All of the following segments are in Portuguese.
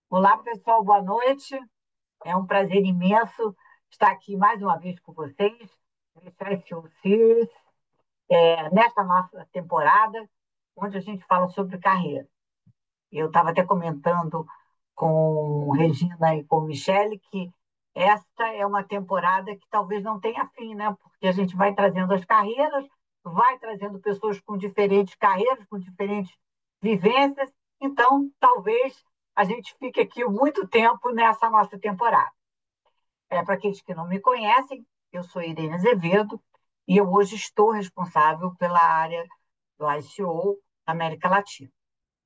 Olá, pessoal, boa noite. É um prazer imenso estar aqui mais uma vez com vocês, nesse SEO Series, nesta nossa temporada, onde a gente fala sobre carreira. Eu estava até comentando com Regina e com Michele que esta é uma temporada que talvez não tenha fim, né? Porque a gente vai trazendo as carreiras, vai trazendo pessoas com diferentes carreiras, com diferentes vivências, então talvez a gente fique aqui muito tempo nessa nossa temporada. Para aqueles que não me conhecem, eu sou Irene Azevedo e eu hoje estou responsável pela área do ICO na América Latina.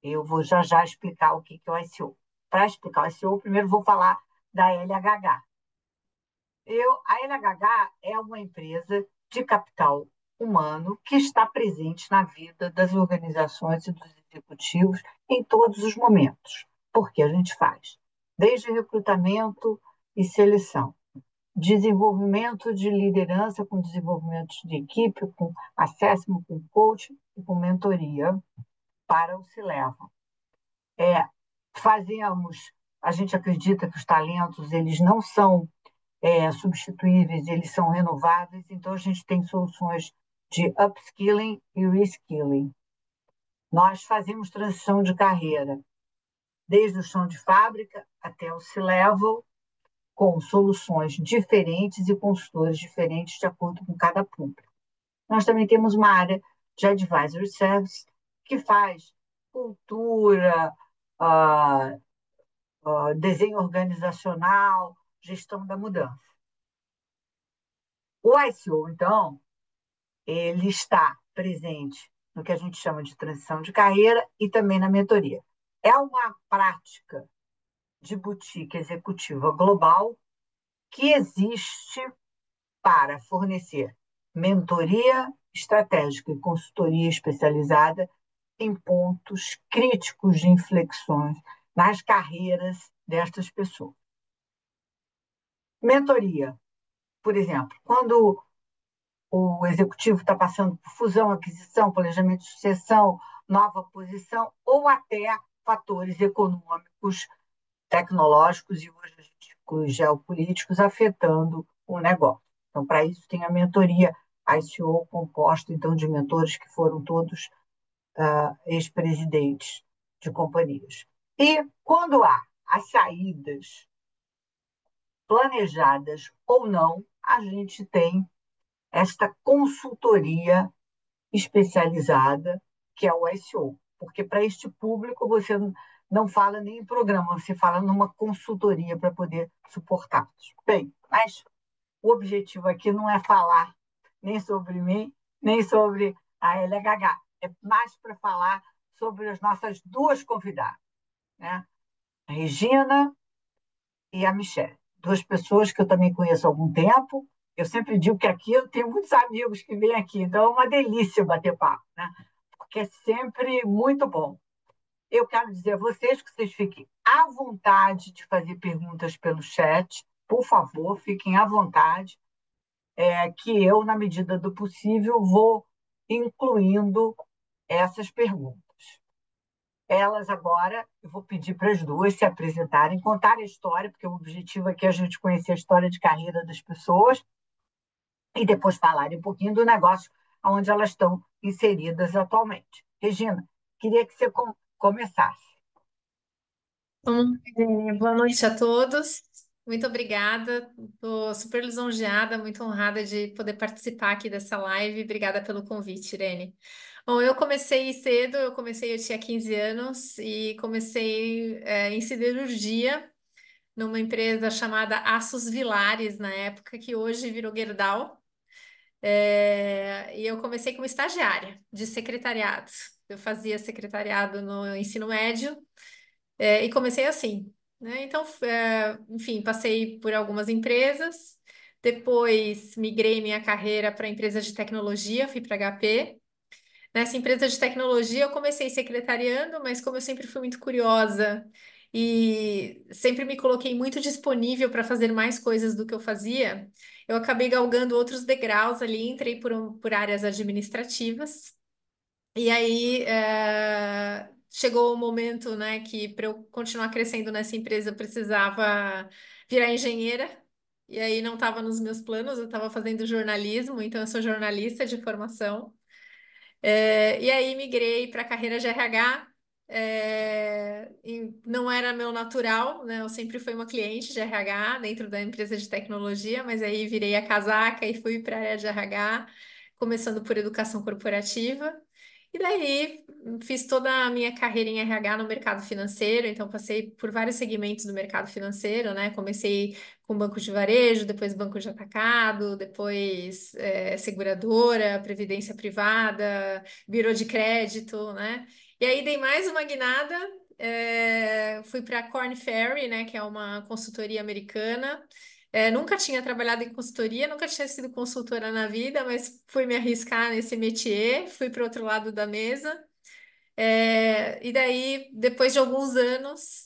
Eu vou já já explicar o que é o ICO. Para explicar o ICO, primeiro vou falar da LHH. A LHH é uma empresa de capital humano que está presente na vida das organizações e dos executivos em todos os momentos. Porque a gente faz desde recrutamento e seleção, desenvolvimento de liderança com desenvolvimento de equipe, com assessment, com coaching e com mentoria para o C-Level. É, fazemos, a gente acredita que os talentos eles não são substituíveis, eles são renováveis, então a gente tem soluções de upskilling e reskilling. Nós fazemos transição de carreira, desde o chão de fábrica até o C-Level, com soluções diferentes e consultores diferentes de acordo com cada público. Nós também temos uma área de advisory service que faz cultura, uh, desenho organizacional, gestão da mudança. O ICO, então, ele está presente no que a gente chama de transição de carreira e também na mentoria. É uma prática de boutique executiva global que existe para fornecer mentoria estratégica e consultoria especializada em pontos críticos de inflexões nas carreiras destas pessoas. Mentoria, por exemplo, quando o executivo está passando por fusão, aquisição, planejamento de sucessão, nova posição, ou até fatores econômicos, tecnológicos e logísticos, geopolíticos afetando o negócio. Então, para isso, tem a mentoria ICO, composta, então, de mentores que foram todos ex-presidentes de companhias. E quando há as saídas planejadas ou não, a gente tem esta consultoria especializada, que é o SEO. Porque para este público você não fala nem em programa, você fala numa consultoria para poder suportá-los. Bem, mas o objetivo aqui não é falar nem sobre mim, nem sobre a LHH. É mais para falar sobre as nossas duas convidadas, né? A Regina e a Michelle. Duas pessoas que eu também conheço há algum tempo. Eu sempre digo que aqui eu tenho muitos amigos que vêm aqui, então é uma delícia bater papo, né? Porque é sempre muito bom. Eu quero dizer a vocês que vocês fiquem à vontade de fazer perguntas pelo chat, por favor, fiquem à vontade, que eu, na medida do possível, vou incluindo essas perguntas. Elas agora, eu vou pedir para as duas se apresentarem, contar a história, porque o objetivo aqui é a gente conhecer a história de carreira das pessoas e depois falarem um pouquinho do negócio onde elas estão inseridas atualmente. Regina, queria que você começasse. Boa noite a todos. Muito obrigada. Estou super lisonjeada, muito honrada de poder participar aqui dessa live. Obrigada pelo convite, Irene. Bom, eu comecei cedo, eu tinha 15 anos e comecei em siderurgia numa empresa chamada Aços Vilares, na época, que hoje virou Gerdau. E eu comecei como estagiária de secretariado. Eu fazia secretariado no ensino médio. E comecei assim, né? Então, enfim, passei por algumas empresas, depois migrei minha carreira para empresas de tecnologia, fui para HP. Nessa empresa de tecnologia, eu comecei secretariando, mas como eu sempre fui muito curiosa e sempre me coloquei muito disponível para fazer mais coisas do que eu fazia, eu acabei galgando outros degraus ali, entrei por áreas administrativas. E aí chegou o momento, né, que para eu continuar crescendo nessa empresa eu precisava virar engenheira. E aí não estava nos meus planos, eu estava fazendo jornalismo, então eu sou jornalista de formação. E aí migrei para a carreira de RH. E não era meu natural, né? Eu sempre fui uma cliente de RH dentro da empresa de tecnologia, mas aí virei a casaca e fui para a área de RH, começando por educação corporativa. E daí fiz toda a minha carreira em RH no mercado financeiro, então passei por vários segmentos do mercado financeiro, né? Comecei com banco de varejo, depois banco de atacado, depois seguradora, previdência privada, birô de crédito, né? E aí dei mais uma guinada, fui para a Korn Ferry, né? Que é uma consultoria americana. Nunca tinha trabalhado em consultoria, nunca tinha sido consultora na vida, mas fui me arriscar nesse métier, fui para o outro lado da mesa. E daí, depois de alguns anos,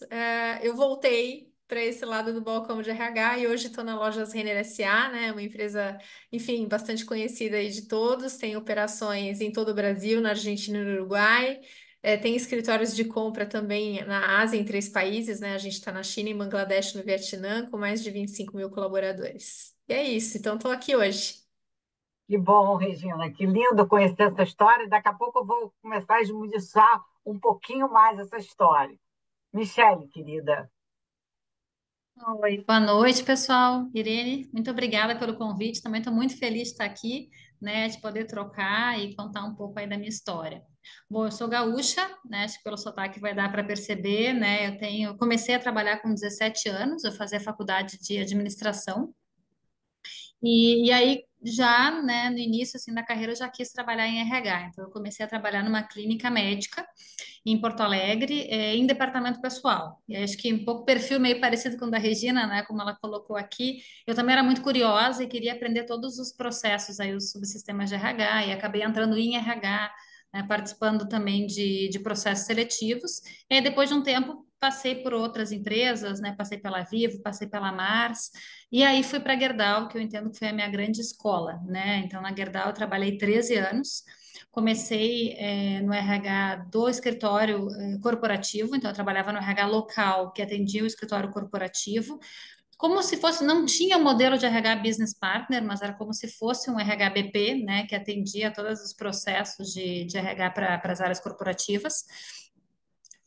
eu voltei para esse lado do balcão de RH e hoje estou na Lojas Renner SA, né? Uma empresa, enfim, bastante conhecida aí de todos, tem operações em todo o Brasil, na Argentina e no Uruguai. Tem escritórios de compra também na Ásia, em 3 países, né? A gente está na China, em Bangladesh, no Vietnã, com mais de 25 mil colaboradores. E é isso, então estou aqui hoje. Que bom, Regina, que lindo conhecer essa história. Daqui a pouco eu vou começar a esmiuçar um pouquinho mais essa história. Michele, querida, Oi, boa noite, pessoal. Irene, muito obrigada pelo convite. Também estou muito feliz de estar aqui, né, de poder trocar e contar um pouco aí da minha história. Bom, eu sou gaúcha, né, acho que pelo sotaque vai dar para perceber, né, comecei a trabalhar com 17 anos, eu fazia faculdade de administração e aí já, né, no início assim da carreira eu já quis trabalhar em RH, então eu comecei a trabalhar numa clínica médica em Porto Alegre, em departamento pessoal. E acho que um pouco perfil meio parecido com o da Regina, né, como ela colocou aqui. Eu também era muito curiosa e queria aprender todos os processos aí, os subsistemas de RH, e acabei entrando em RH, né, participando também de processos seletivos. E aí, depois de um tempo, passei por outras empresas, né, passei pela Vivo, passei pela Mars, e aí fui para a Gerdau, que eu entendo que foi a minha grande escola, né? Então, na Gerdau eu trabalhei 13 anos. Comecei no RH do escritório corporativo, então eu trabalhava no RH local, que atendia o escritório corporativo, como se fosse, não tinha o modelo de RH Business Partner, mas era como se fosse um RH BP, né, que atendia todos os processos de RH para as áreas corporativas.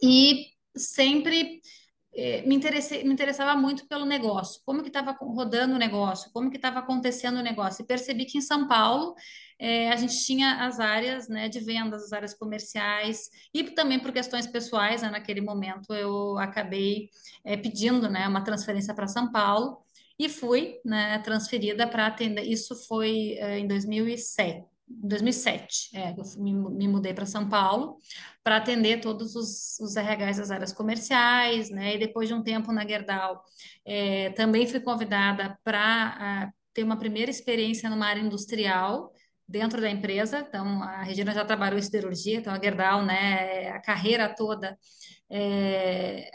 E sempre me interessava muito pelo negócio, como que estava rodando o negócio, como que estava acontecendo o negócio. E percebi que em São Paulo a gente tinha as áreas, né, de vendas, as áreas comerciais, e também por questões pessoais, né, naquele momento eu acabei pedindo, né, uma transferência para São Paulo e fui, né, transferida para atender. Isso foi em 2007. 2007, me mudei para São Paulo para atender todos os RHs das áreas comerciais, né? E depois de um tempo na Gerdau, também fui convidada para ter uma primeira experiência numa área industrial dentro da empresa. Então, a Regina já trabalhou em siderurgia, então a Gerdau, né? A carreira toda é,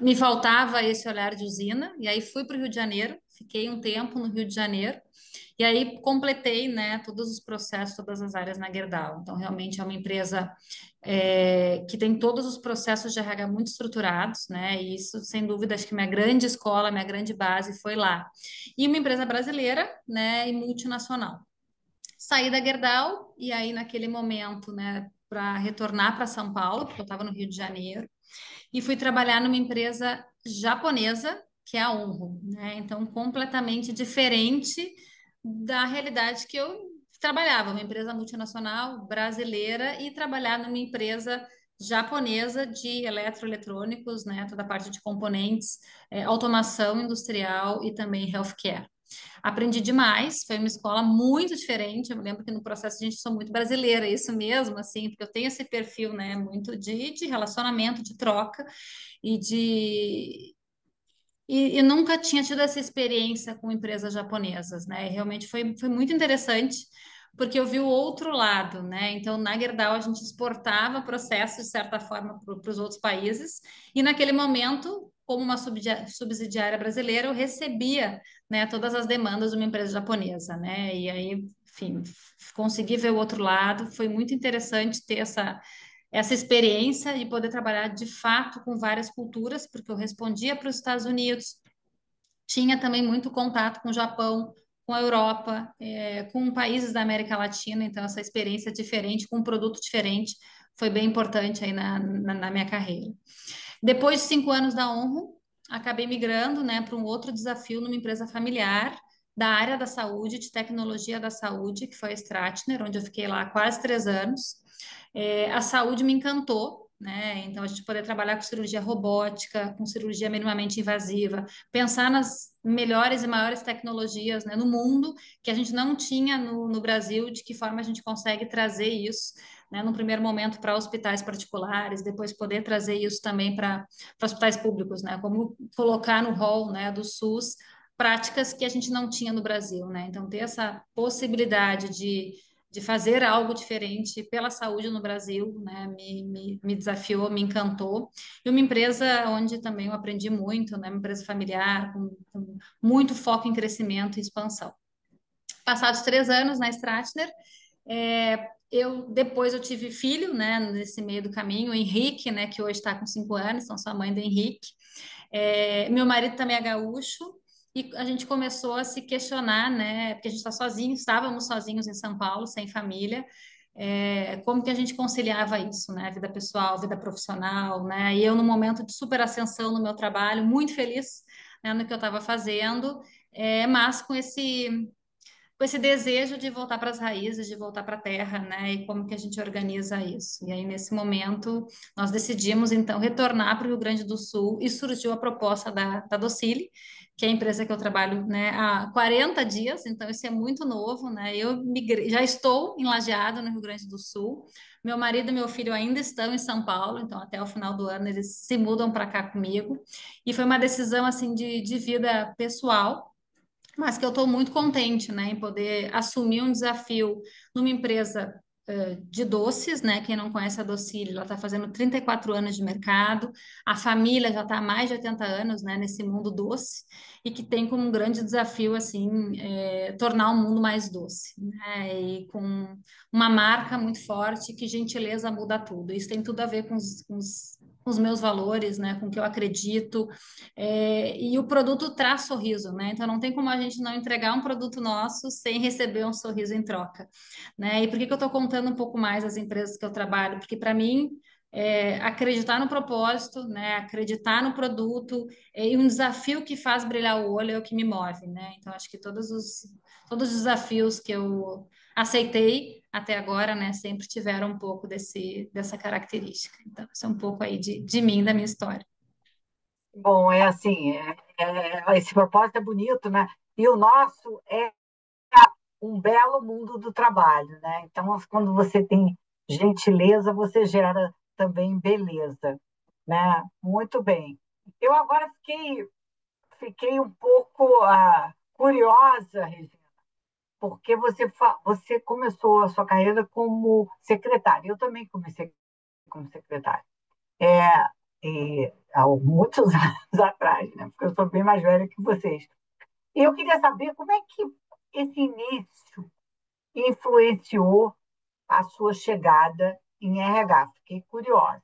me faltava esse olhar de usina, e aí fui para o Rio de Janeiro, fiquei um tempo no Rio de Janeiro, e aí completei, né, todos os processos, todas as áreas na Gerdau. Então, realmente é uma empresa que tem todos os processos de RH muito estruturados, né, e isso, sem dúvida, acho que minha grande escola, minha grande base foi lá. E uma empresa brasileira, né, e multinacional. Saí da Gerdau, e aí naquele momento, né, para retornar para São Paulo, porque eu estava no Rio de Janeiro, e fui trabalhar numa empresa japonesa, que é a Onro, né? Então, completamente diferente da realidade que eu trabalhava, uma empresa multinacional brasileira e trabalhar numa empresa japonesa de eletroeletrônicos, né? Toda a parte de componentes, automação industrial e também healthcare. Aprendi demais, foi uma escola muito diferente. Eu me lembro que no processo a gente sou muito brasileira, isso mesmo, assim, porque eu tenho esse perfil, né, muito de relacionamento, de troca e de. E nunca tinha tido essa experiência com empresas japonesas, né? E realmente foi muito interessante, porque eu vi o outro lado, né? Então, na Gerdau, a gente exportava processos, de certa forma, para os outros países, e naquele momento, como uma subsidiária brasileira, eu recebia, né, todas as demandas de uma empresa japonesa, né? E aí enfim, consegui ver o outro lado. Foi muito interessante ter essa experiência de poder trabalhar de fato com várias culturas, porque eu respondia para os Estados Unidos, tinha também muito contato com o Japão, com a Europa, com países da América Latina, então essa experiência diferente, com um produto diferente, foi bem importante aí na minha carreira. Depois de 5 anos da Onro, acabei migrando, né, para um outro desafio numa empresa familiar da área da saúde, de tecnologia da saúde, que foi a Stratner, onde eu fiquei lá quase 3 anos. A saúde me encantou, né? Então, a gente poder trabalhar com cirurgia robótica, com cirurgia minimamente invasiva, pensar nas melhores e maiores tecnologias, né, no mundo, que a gente não tinha no Brasil, de que forma a gente consegue trazer isso, né, no primeiro momento para hospitais particulares, depois poder trazer isso também para hospitais públicos, né, como colocar no rol, né, do SUS práticas que a gente não tinha no Brasil, né? Então, ter essa possibilidade de fazer algo diferente pela saúde no Brasil, né? Me desafiou, me encantou. E uma empresa onde também eu aprendi muito, né? Uma empresa familiar, com muito foco em crescimento e expansão. Passados 3 anos na Stratner, depois eu tive filho, né? Nesse meio do caminho, o Henrique, né? Que hoje está com 5 anos, então sou a mãe do Henrique. Meu marido também é gaúcho, e a gente começou a se questionar, né? Porque a gente está sozinho, estávamos sozinhos em São Paulo, sem família. Como que a gente conciliava isso, né? Vida pessoal, vida profissional, né? E eu, num momento de super ascensão no meu trabalho, muito feliz, né, no que eu estava fazendo, mas com esse desejo de voltar para as raízes, de voltar para a terra, né? E como que a gente organiza isso? E aí, nesse momento, nós decidimos, então, retornar para o Rio Grande do Sul e surgiu a proposta da Docile, que é a empresa que eu trabalho, né, há 40 dias, então isso é muito novo, né? Eu já estou em Lajeado, no Rio Grande do Sul. Meu marido e meu filho ainda estão em São Paulo, então até o final do ano eles se mudam para cá comigo. E foi uma decisão, assim, de vida pessoal, mas que eu estou muito contente, né, em poder assumir um desafio numa empresa de doces, né? Quem não conhece a Docile, ela está fazendo 34 anos de mercado, a família já está há mais de 80 anos, né, nesse mundo doce, e que tem como um grande desafio, assim, tornar o mundo mais doce, né? E com uma marca muito forte, que gentileza muda tudo. Isso tem tudo a ver com os meus valores, né, com o que eu acredito, e o produto traz sorriso, né? Então não tem como a gente não entregar um produto nosso sem receber um sorriso em troca, né? E por que que eu estou contando um pouco mais as empresas que eu trabalho? Porque para mim acreditar no propósito, né? Acreditar no produto, e um desafio que faz brilhar o olho é o que me move, né? Então acho que todos os desafios que eu aceitei até agora, né, sempre tiveram um pouco dessa característica. Então, isso é um pouco aí de mim, da minha história. Bom, é assim, esse propósito é bonito, né? E o nosso é um belo mundo do trabalho, né? Então, quando você tem gentileza, você gera também beleza, né? Muito bem. Eu agora fiquei um pouco curiosa, Regina, porque você começou a sua carreira como secretária. Eu também comecei como secretária. É, há muitos anos atrás, né? Porque eu sou bem mais velha que vocês. E eu queria saber como é que esse início influenciou a sua chegada em RH. Fiquei curiosa.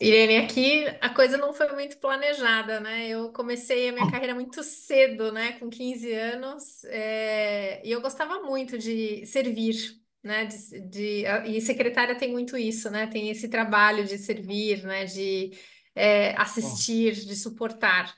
Irene, aqui a coisa não foi muito planejada, né? Eu comecei a minha carreira muito cedo, né? Com 15 anos, e eu gostava muito de servir, né? E secretária tem muito isso, né? Tem esse trabalho de servir, né? De Bom, assistir, de suportar.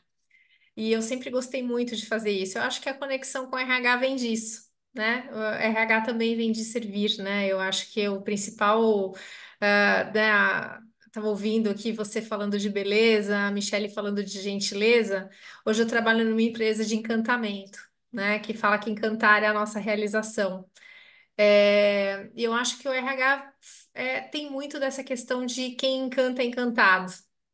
E eu sempre gostei muito de fazer isso. Eu acho que a conexão com o RH vem disso, né? O RH também vem de servir, né? Eu acho que o principal, né? Estava ouvindo aqui você falando de beleza, a Michelle falando de gentileza. Hoje eu trabalho numa empresa de encantamento, né? Que fala que encantar é a nossa realização. E eu acho que o RH tem muito dessa questão de quem encanta é encantado,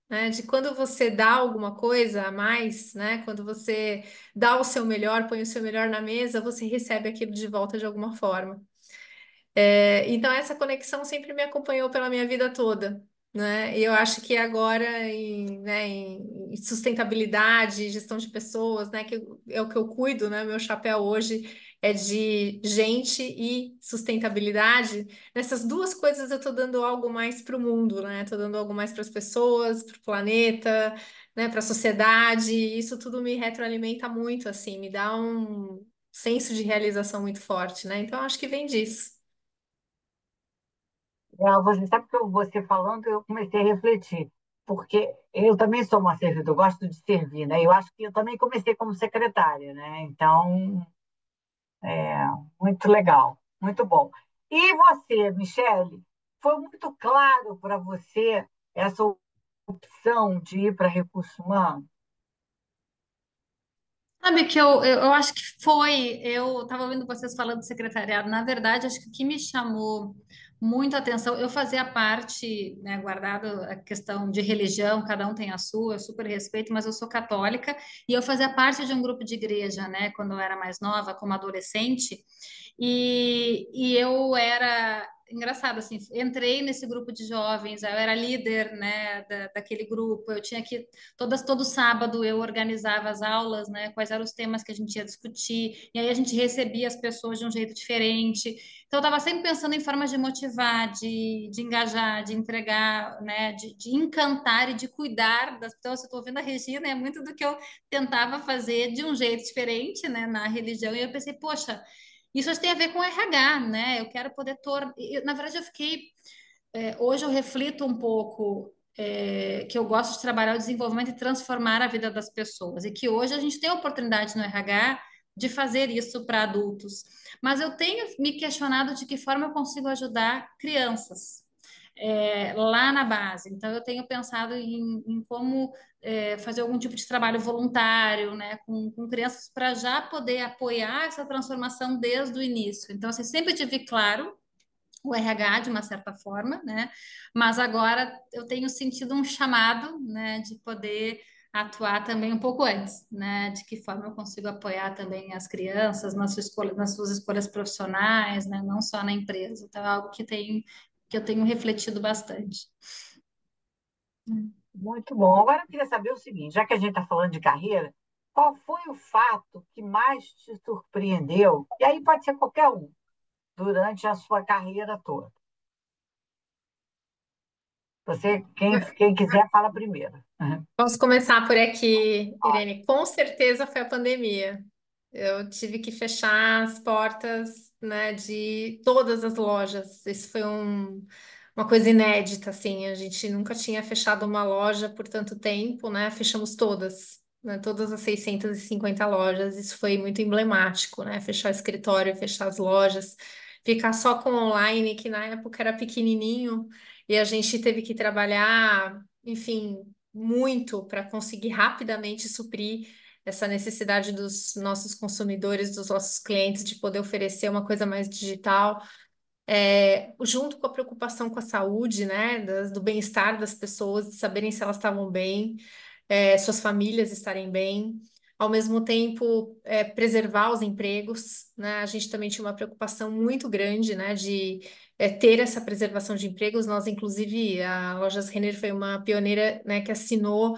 né? De quando você dá alguma coisa a mais, né? Quando você dá o seu melhor, põe o seu melhor na mesa, você recebe aquilo de volta de alguma forma. Então essa conexão sempre me acompanhou pela minha vida toda. né? E eu acho que agora em sustentabilidade, gestão de pessoas, né, é o que eu cuido, né? Meu chapéu hoje é de gente e sustentabilidade. Nessas duas coisas eu estou dando algo mais para o mundo, né? Estou dando algo mais para as pessoas, para o planeta, né, para a sociedade. Isso tudo me retroalimenta muito, assim, me dá um senso de realização muito forte, né? Então eu acho que vem disso. Você sabe que você falando, eu comecei a refletir, porque eu também sou uma servidora, eu gosto de servir, né? Eu acho que eu também comecei como secretária, né? Então, é muito legal, muito bom. E você, Michele, foi muito claro para você essa opção de ir para recursos humanos? Sabe que eu acho que foi, eu estava ouvindo vocês falando de secretariado, na verdade, acho que o que me chamou muito a atenção, eu fazia parte, né, guardado a questão de religião, cada um tem a sua, eu super respeito, mas eu sou católica, e eu fazia parte de um grupo de igreja, né, quando eu era mais nova, como adolescente, e eu era engraçado assim, entrei nesse grupo de jovens, eu era líder, né, daquele grupo, eu tinha que todo sábado eu organizava as aulas, né, quais eram os temas que a gente ia discutir, e aí a gente recebia as pessoas de um jeito diferente. Então eu estava sempre pensando em formas de motivar, de engajar, de entregar, né, de encantar e de cuidar das pessoas. Eu estou ouvindo a Regina, é muito do que eu tentava fazer de um jeito diferente, né, na religião, e eu pensei, poxa, isso acho que tem a ver com RH, né? Eu quero poder tornar. Na verdade, eu fiquei. Hoje eu reflito um pouco que eu gosto de trabalhar o desenvolvimento e transformar a vida das pessoas. E que hoje a gente tem a oportunidade no RH de fazer isso para adultos. Mas eu tenho me questionado de que forma eu consigo ajudar crianças. Lá na base. Então, eu tenho pensado em como fazer algum tipo de trabalho voluntário, né, com crianças para já poder apoiar essa transformação desde o início. Então, assim, sempre tive claro o RH de uma certa forma, né, mas agora eu tenho sentido um chamado, né, de poder atuar também um pouco antes, né, de que forma eu consigo apoiar também as crianças nas suas escolhas profissionais, né, não só na empresa. Então, é algo que eu tenho refletido bastante. Muito bom. Agora eu queria saber o seguinte, já que a gente está falando de carreira, qual foi o fato que mais te surpreendeu? E aí pode ser qualquer um, durante a sua carreira toda. Quem quiser, fala primeiro. Posso começar por aqui, Irene? Com certeza foi a pandemia. Eu tive que fechar as portas, né, de todas as lojas. Isso foi uma coisa inédita, assim. A gente nunca tinha fechado uma loja por tanto tempo, né? Fechamos todas, né, todas as 650 lojas. Isso foi muito emblemático, né? Fechar o escritório, fechar as lojas, ficar só com online, que na época era pequenininho, e a gente teve que trabalhar, enfim, muito para conseguir rapidamente suprir essa necessidade dos nossos consumidores, dos nossos clientes, de poder oferecer uma coisa mais digital, junto com a preocupação com a saúde, né, do bem-estar das pessoas, de saberem se elas estavam bem, suas famílias estarem bem. Ao mesmo tempo, preservar os empregos, né? A gente também tinha uma preocupação muito grande, né, de ter essa preservação de empregos. Nós, inclusive, a Lojas Renner foi uma pioneira, né, que assinou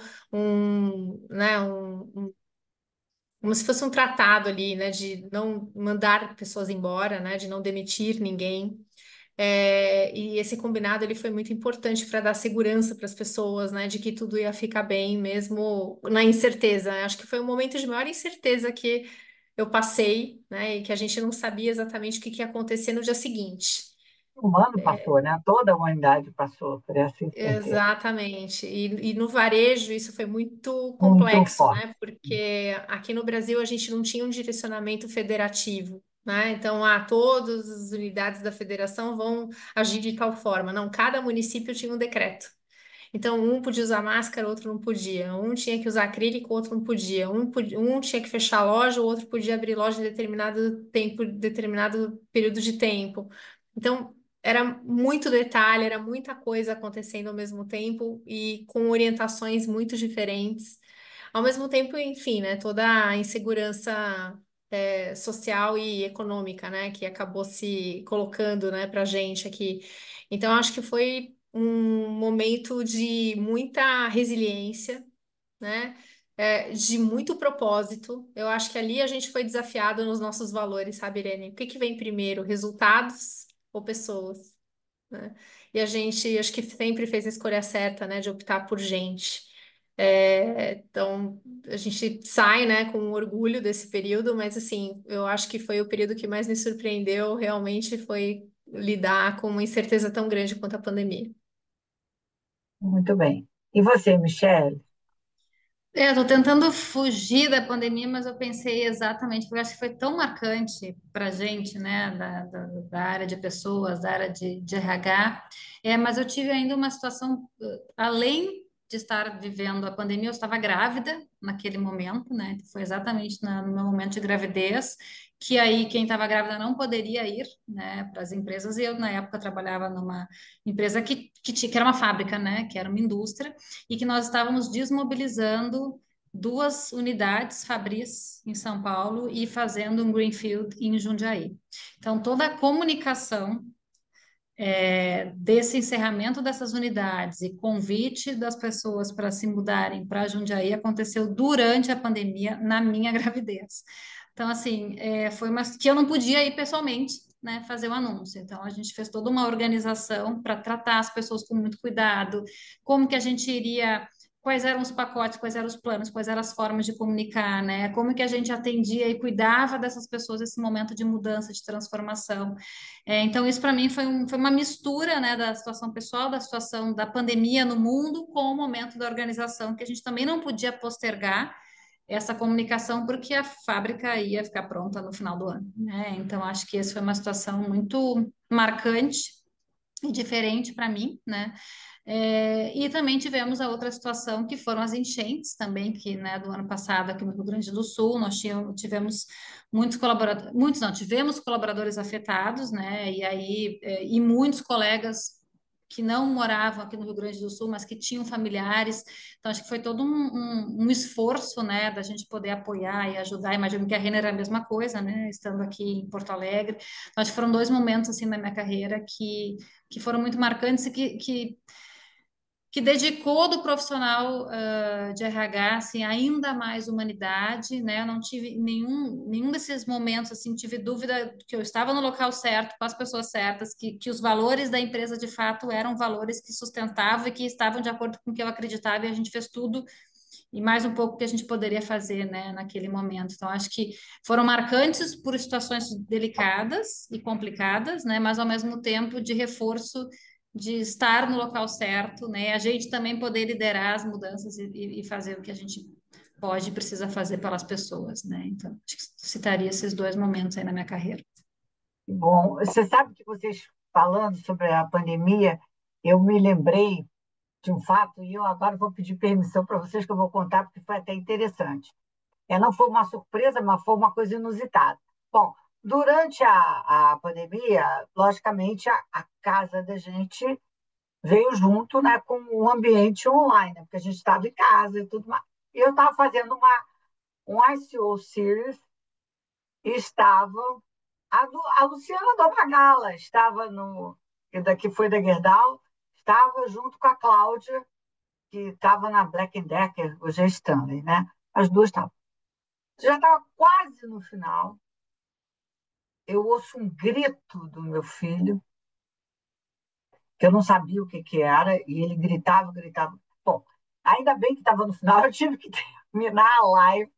como se fosse um tratado ali, né, de não mandar pessoas embora, né, de não demitir ninguém. E esse combinado ele foi muito importante para dar segurança para as pessoas, né, de que tudo ia ficar bem, mesmo na incerteza. Acho que foi um momento de maior incerteza que eu passei, né, e que a gente não sabia exatamente o que ia acontecer no dia seguinte. O humano passou, né? Toda a humanidade passou por essa incerteza. Exatamente. E no varejo isso foi muito Muito complexo, forte. né? Porque aqui no Brasil a gente não tinha um direcionamento federativo, né? Então, todas as unidades da federação vão agir de tal forma. Não, cada município tinha um decreto. Então, um podia usar máscara, outro não podia. Um tinha que usar acrílico, outro não podia. Um tinha que fechar a loja, o outro podia abrir loja em determinado tempo, determinado período de tempo. Então, era muito detalhe, era muita coisa acontecendo ao mesmo tempo e com orientações muito diferentes. Ao mesmo tempo, enfim, né, toda a insegurança social e econômica, né, que acabou se colocando, né, para gente aqui. Então, acho que foi um momento de muita resiliência, né? De muito propósito. Eu acho que ali a gente foi desafiado nos nossos valores, sabe, Irene? O que que vem primeiro, resultados ou pessoas, né? E a gente, acho que sempre fez a escolha certa, né, de optar por gente. Então, a gente sai, né, com orgulho desse período, mas assim, eu acho que foi o período que mais me surpreendeu, realmente foi lidar com uma incerteza tão grande quanto a pandemia. Muito bem. E você, Michele? Eu tô tentando fugir da pandemia, mas eu pensei exatamente, porque eu acho que foi tão marcante para a gente, né, da área de pessoas, da área de RH. Mas eu tive ainda uma situação, além de estar vivendo a pandemia, eu estava grávida naquele momento, né, foi exatamente no meu momento de gravidez, que aí quem estava grávida não poderia ir, né, para as empresas, e eu, na época, trabalhava numa empresa que era uma fábrica, né, que era uma indústria, e que nós estávamos desmobilizando duas unidades Fabris em São Paulo e fazendo um greenfield em Jundiaí. Então, toda a comunicação desse encerramento dessas unidades e convite das pessoas para se mudarem para Jundiaí aconteceu durante a pandemia, na minha gravidez. Então, assim, foi uma que eu não podia ir pessoalmente, né, fazer o anúncio. Então, a gente fez toda uma organização para tratar as pessoas com muito cuidado, como que a gente iria, quais eram os pacotes, quais eram os planos, quais eram as formas de comunicar, né, como que a gente atendia e cuidava dessas pessoas nesse momento de mudança, de transformação. Então, isso para mim foi uma mistura, né, da situação pessoal, da situação da pandemia no mundo, com o momento da organização, que a gente também não podia postergar essa comunicação, porque a fábrica ia ficar pronta no final do ano, né? Então, acho que essa foi uma situação muito marcante e diferente para mim, né? E também tivemos a outra situação que foram as enchentes também, que, né, do ano passado aqui no Rio Grande do Sul, nós tivemos muitos colaboradores, muitos não, tivemos colaboradores afetados, né, e aí, e muitos colegas que não moravam aqui no Rio Grande do Sul, mas que tinham familiares, então acho que foi todo um esforço, né, da gente poder apoiar e ajudar, imagino que a Renner era a mesma coisa, né, estando aqui em Porto Alegre, então acho que foram dois momentos, assim, na minha carreira que foram muito marcantes e que dedicou do profissional de RH assim, ainda mais humanidade, né? Eu não tive nenhum desses momentos assim, tive dúvida que eu estava no local certo, com as pessoas certas, que os valores da empresa de fato eram valores que sustentavam e que estavam de acordo com o que eu acreditava, e a gente fez tudo e mais um pouco que a gente poderia fazer, né, naquele momento. Então, acho que foram marcantes por situações delicadas e complicadas, né, mas ao mesmo tempo de reforço de estar no local certo, né, a gente também poder liderar as mudanças e fazer o que a gente pode e precisa fazer pelas pessoas, né. Então, acho que citaria esses dois momentos aí na minha carreira. Bom, você sabe que vocês falando sobre a pandemia, eu me lembrei de um fato e eu agora vou pedir permissão para vocês que eu vou contar porque foi até interessante. Não foi uma surpresa, mas foi uma coisa inusitada. Bom, durante a pandemia, logicamente, a casa da gente veio junto, né, com o ambiente online, né, porque a gente estava em casa e tudo mais. E eu estava fazendo um ICO Series e estava a Luciana Domagala estava no que daqui foi da Gerdau, estava junto com a Cláudia, que estava na Black Decker, hoje é Stanley, né? As duas estavam. Já estava quase no final. Eu ouço um grito do meu filho, que eu não sabia o que era, e ele gritava, gritava. Bom, ainda bem que estava no final, eu tive que terminar a live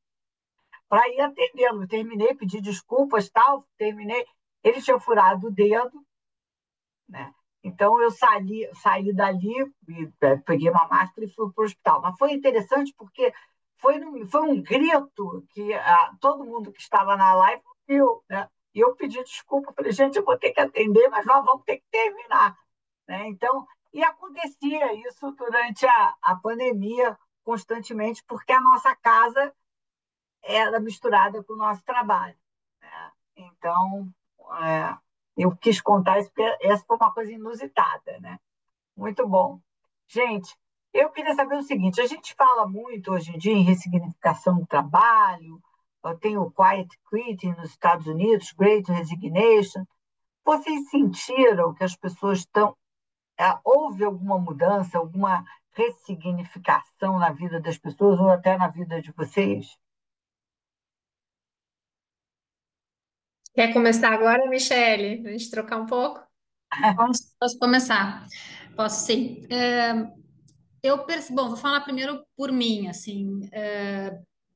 para ir atendendo. Terminei, pedi desculpas, tal, terminei. Ele tinha furado o dedo, né? Então eu saí dali, peguei uma máscara e fui para o hospital. Mas foi interessante porque foi um grito que todo mundo que estava na live viu, né? E eu pedi desculpa, falei, gente, eu vou ter que atender, mas nós vamos ter que terminar, né? Então, e acontecia isso durante a pandemia constantemente, porque a nossa casa era misturada com o nosso trabalho, né? Então, é, eu quis contar isso, porque essa foi uma coisa inusitada, né? Muito bom. Gente, eu queria saber o seguinte: a gente fala muito hoje em dia em ressignificação do trabalho, tem o Quiet Quitting nos Estados Unidos, Great Resignation. Vocês sentiram que as pessoas estão houve alguma mudança, alguma ressignificação na vida das pessoas ou até na vida de vocês? Quer começar agora, Michele? A gente trocar um pouco? Posso começar? Posso sim. Bom, vou falar primeiro por mim, assim,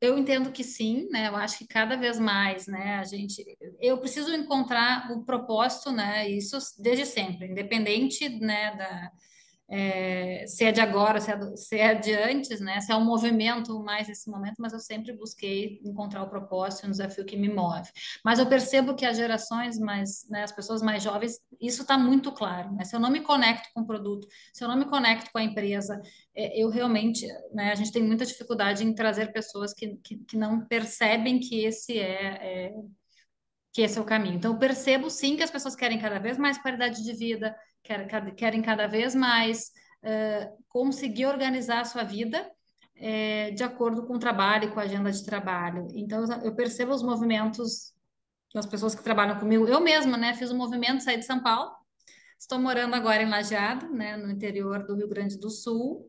eu entendo que sim, né? Eu acho que cada vez mais, né, eu preciso encontrar o propósito, né? Isso desde sempre, independente, né, se é de agora, se é de antes, né? Se é um movimento mais nesse momento, mas eu sempre busquei encontrar o propósito, um desafio que me move. Mas eu percebo que as gerações mais, né, as pessoas mais jovens, isso está muito claro, né? Se eu não me conecto com o produto, se eu não me conecto com a empresa, eu realmente, né, a gente tem muita dificuldade em trazer pessoas que não percebem que esse é o caminho. Então, eu percebo sim que as pessoas querem cada vez mais qualidade de vida, querem cada vez mais conseguir organizar a sua vida de acordo com o trabalho e com a agenda de trabalho. Então, eu percebo os movimentos das pessoas que trabalham comigo. Eu mesma, né, fiz um movimento, saí de São Paulo, estou morando agora em Lajeado, né, no interior do Rio Grande do Sul.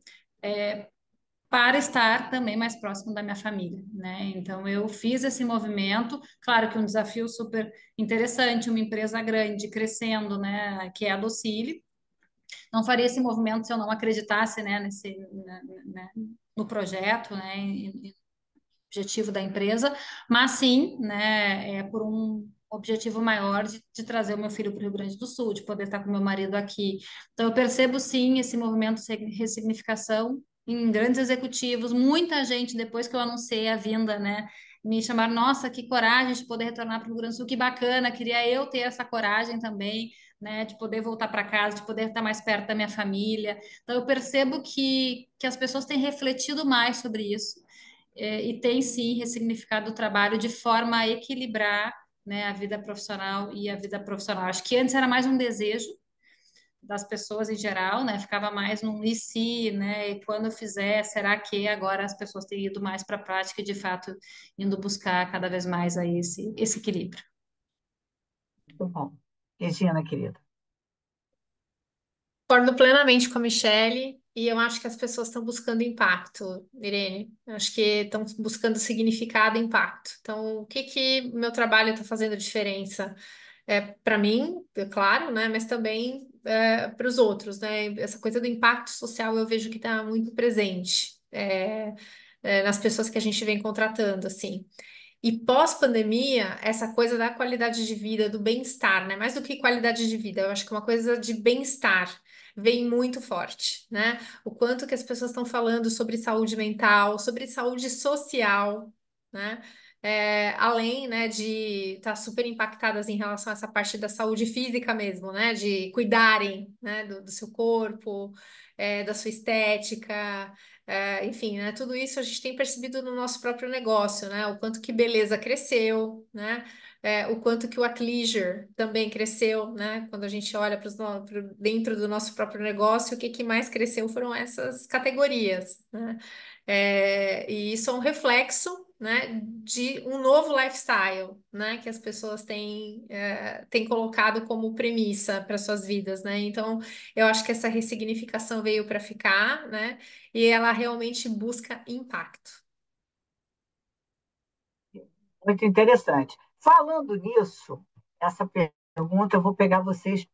Para estar também mais próximo da minha família, né? Então eu fiz esse movimento, claro que um desafio super interessante, uma empresa grande crescendo, né, que é a Docile. Não faria esse movimento se eu não acreditasse, né, no projeto, né, objetivo da empresa, mas sim, né, por um objetivo maior de trazer o meu filho para o Rio Grande do Sul, de poder estar com meu marido aqui. Então, eu percebo sim esse movimento de ressignificação em grandes executivos. Muita gente, depois que eu anunciei a vinda, né, me chamaram, nossa, que coragem de poder retornar para o Rio Grande do Sul, que bacana, queria eu ter essa coragem também, né, de poder voltar para casa, de poder estar mais perto da minha família. Então, eu percebo que as pessoas têm refletido mais sobre isso e tem sim ressignificado o trabalho de forma a equilibrar, né, a vida profissional e a vida profissional. Acho que antes era mais um desejo das pessoas em geral, né? Ficava mais num e se, né? E quando eu fizer, será que agora as pessoas têm ido mais para a prática e de fato indo buscar cada vez mais aí esse equilíbrio. Muito bom. Regina, querida. Concordo plenamente com a Michelle e eu acho que as pessoas estão buscando impacto, Irene. Eu acho que estão buscando significado e impacto. Então, o que que meu trabalho está fazendo diferença? Para mim, é claro, né? Mas também para os outros, né? Essa coisa do impacto social eu vejo que está muito presente nas pessoas que a gente vem contratando, assim. E pós-pandemia, essa coisa da qualidade de vida, do bem-estar, né? Mais do que qualidade de vida, eu acho que é uma coisa de bem-estar vem muito forte, né? O quanto que as pessoas estão falando sobre saúde mental, sobre saúde social, né? Além, né, de estar super impactadas em relação a essa parte da saúde física mesmo, né? De cuidarem, né, do seu corpo, da sua estética. Enfim, né, tudo isso a gente tem percebido no nosso próprio negócio, né? O quanto que beleza cresceu, né? O quanto que o athleisure também cresceu, né? Quando a gente olha dentro do nosso próprio negócio, o que, que mais cresceu foram essas categorias, né? E isso é um reflexo, né, de um novo lifestyle, né, que as pessoas têm colocado como premissa para suas vidas, né? Então, eu acho que essa ressignificação veio para ficar, né? E ela realmente busca impacto. Muito interessante. Falando nisso, essa pergunta eu vou pegar vocês,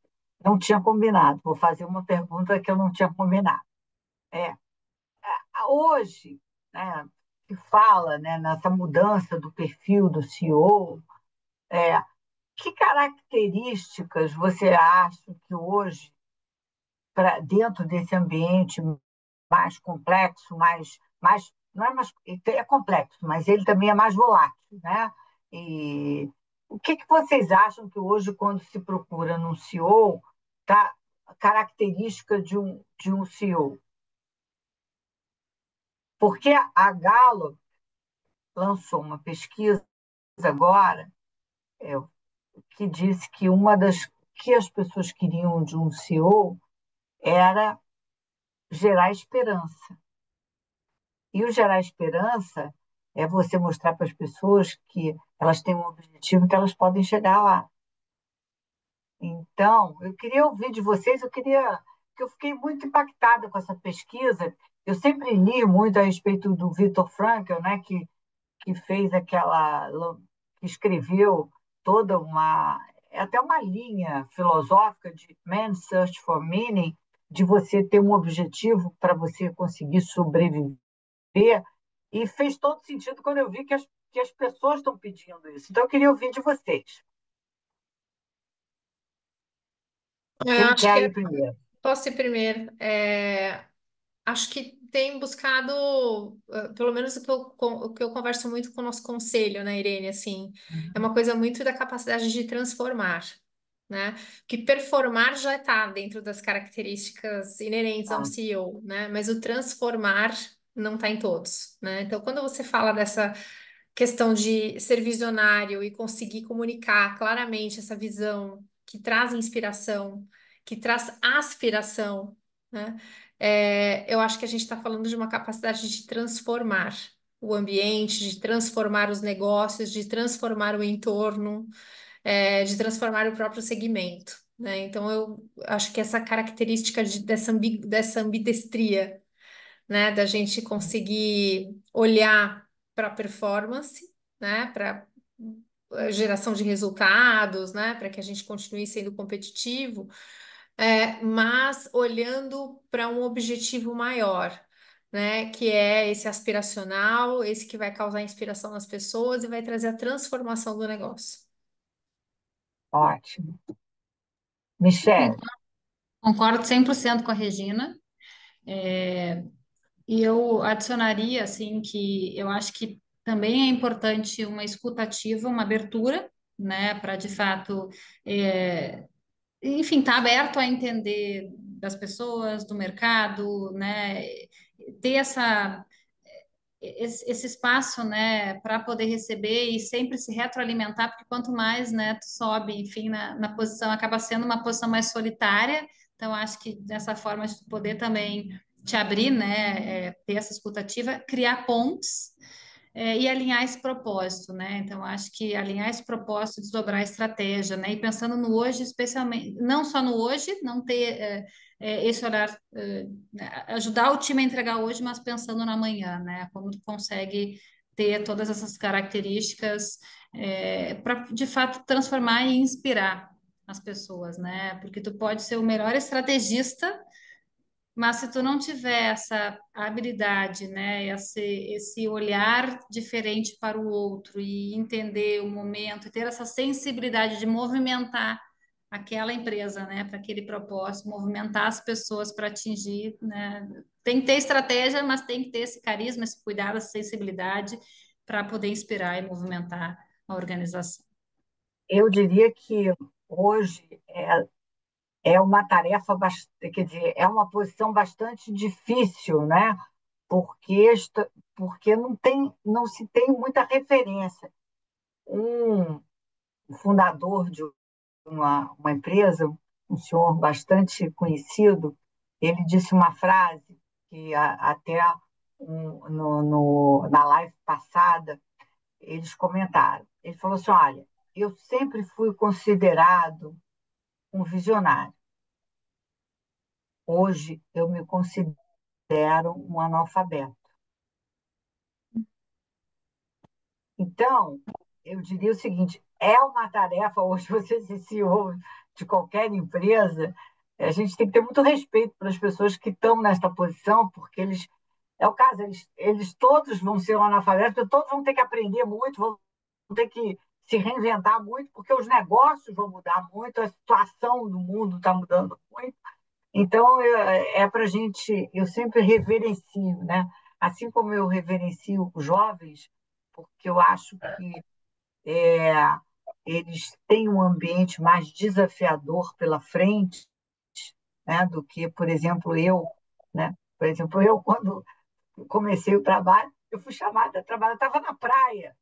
não tinha combinado, vou fazer uma pergunta que eu não tinha combinado. É, hoje, né, se fala, né, nessa mudança do perfil do CEO, que características você acha que hoje, dentro desse ambiente mais complexo, não é mais, é complexo, mas ele também é mais volátil, né? E o que que vocês acham que hoje, quando se procura num CEO, tá característica de um CEO? Porque a Gallup lançou uma pesquisa agora que disse que uma das que as pessoas queriam de um CEO era gerar esperança. E o gerar esperança é você mostrar para as pessoas que elas têm um objetivo, que elas podem chegar lá. Então, eu queria ouvir de vocês, eu queria porque eu fiquei muito impactada com essa pesquisa. Eu sempre li muito a respeito do Viktor Frankl, né, que fez que escreveu toda até uma linha filosófica de Man's Search for Meaning, de você ter um objetivo para você conseguir sobreviver, e fez todo sentido quando eu vi que as pessoas estão pedindo isso. Então, eu queria ouvir de vocês. Eu Quem acho quer que ir primeiro? posso ir primeiro. Acho que tem buscado, pelo menos o que eu converso muito com o nosso conselho, né, Irene, assim, é uma coisa muito da capacidade de transformar, né? Que performar já está dentro das características inerentes a um Ah, CEO, né? Mas o transformar não está em todos, né? Então, quando você fala dessa questão de ser visionário e conseguir comunicar claramente essa visão que traz inspiração, que traz aspiração, né? Eu acho que a gente está falando de uma capacidade de transformar o ambiente, de transformar os negócios, de transformar o entorno, de transformar o próprio segmento, né? Então, eu acho que essa característica dessa ambidestria, né, da gente conseguir olhar para a performance, né, para geração de resultados, né, para que a gente continue sendo competitivo, mas olhando para um objetivo maior, né, que é esse aspiracional, esse que vai causar inspiração nas pessoas e vai trazer a transformação do negócio. ótimo. Michelle, Concordo 100% com a Regina. E eu adicionaria, assim, que eu acho que também é importante uma escuta ativa, uma abertura, né, para de fato, enfim, estar aberto a entender das pessoas, do mercado, né, ter esse espaço, né, para poder receber e sempre se retroalimentar, porque quanto mais, né, tu sobe, enfim, na posição, acaba sendo uma posição mais solitária. Então, acho que dessa forma de tu poder também te abrir, né, ter essa escutativa, criar pontes, e alinhar esse propósito, né? Então, acho que alinhar esse propósito, desdobrar a estratégia, né? E pensando no hoje, especialmente, não só no hoje, não ter esse olhar, ajudar o time a entregar hoje, mas pensando na manhã, né? Como tu consegue ter todas essas características para, de fato, transformar e inspirar as pessoas, né? Porque tu pode ser o melhor estrategista, mas se tu não tiver essa habilidade, né, esse olhar diferente para o outro e entender o momento, e ter essa sensibilidade de movimentar aquela empresa, né, para aquele propósito, movimentar as pessoas para atingir, né, tem que ter estratégia, mas tem que ter esse carisma, esse cuidado, essa sensibilidade para poder inspirar e movimentar a organização. eu diria que hoje é uma tarefa, quer dizer, é uma posição bastante difícil, né? Porque não se tem muita referência. Um fundador de uma empresa, um senhor bastante conhecido, ele disse uma frase que até na live passada eles comentaram. Ele falou assim: olha, eu sempre fui considerado um visionário. Hoje eu me considero um analfabeto. Então, eu diria o seguinte: é uma tarefa hoje você ser CEO de qualquer empresa. A gente tem que ter muito respeito pelas pessoas que estão nesta posição, porque é o caso, eles todos vão ser analfabetos, todos vão ter que aprender muito, vão ter que se reinventar muito, porque os negócios vão mudar muito, a situação do mundo está mudando muito. Então, para a gente, eu sempre reverencio, né? Assim como eu reverencio os jovens, porque eu acho que é, eles têm um ambiente mais desafiador pela frente, né? Do que, por exemplo, eu, né? Por exemplo, eu, quando comecei o trabalho, eu fui chamada a trabalhar, eu estava na praia.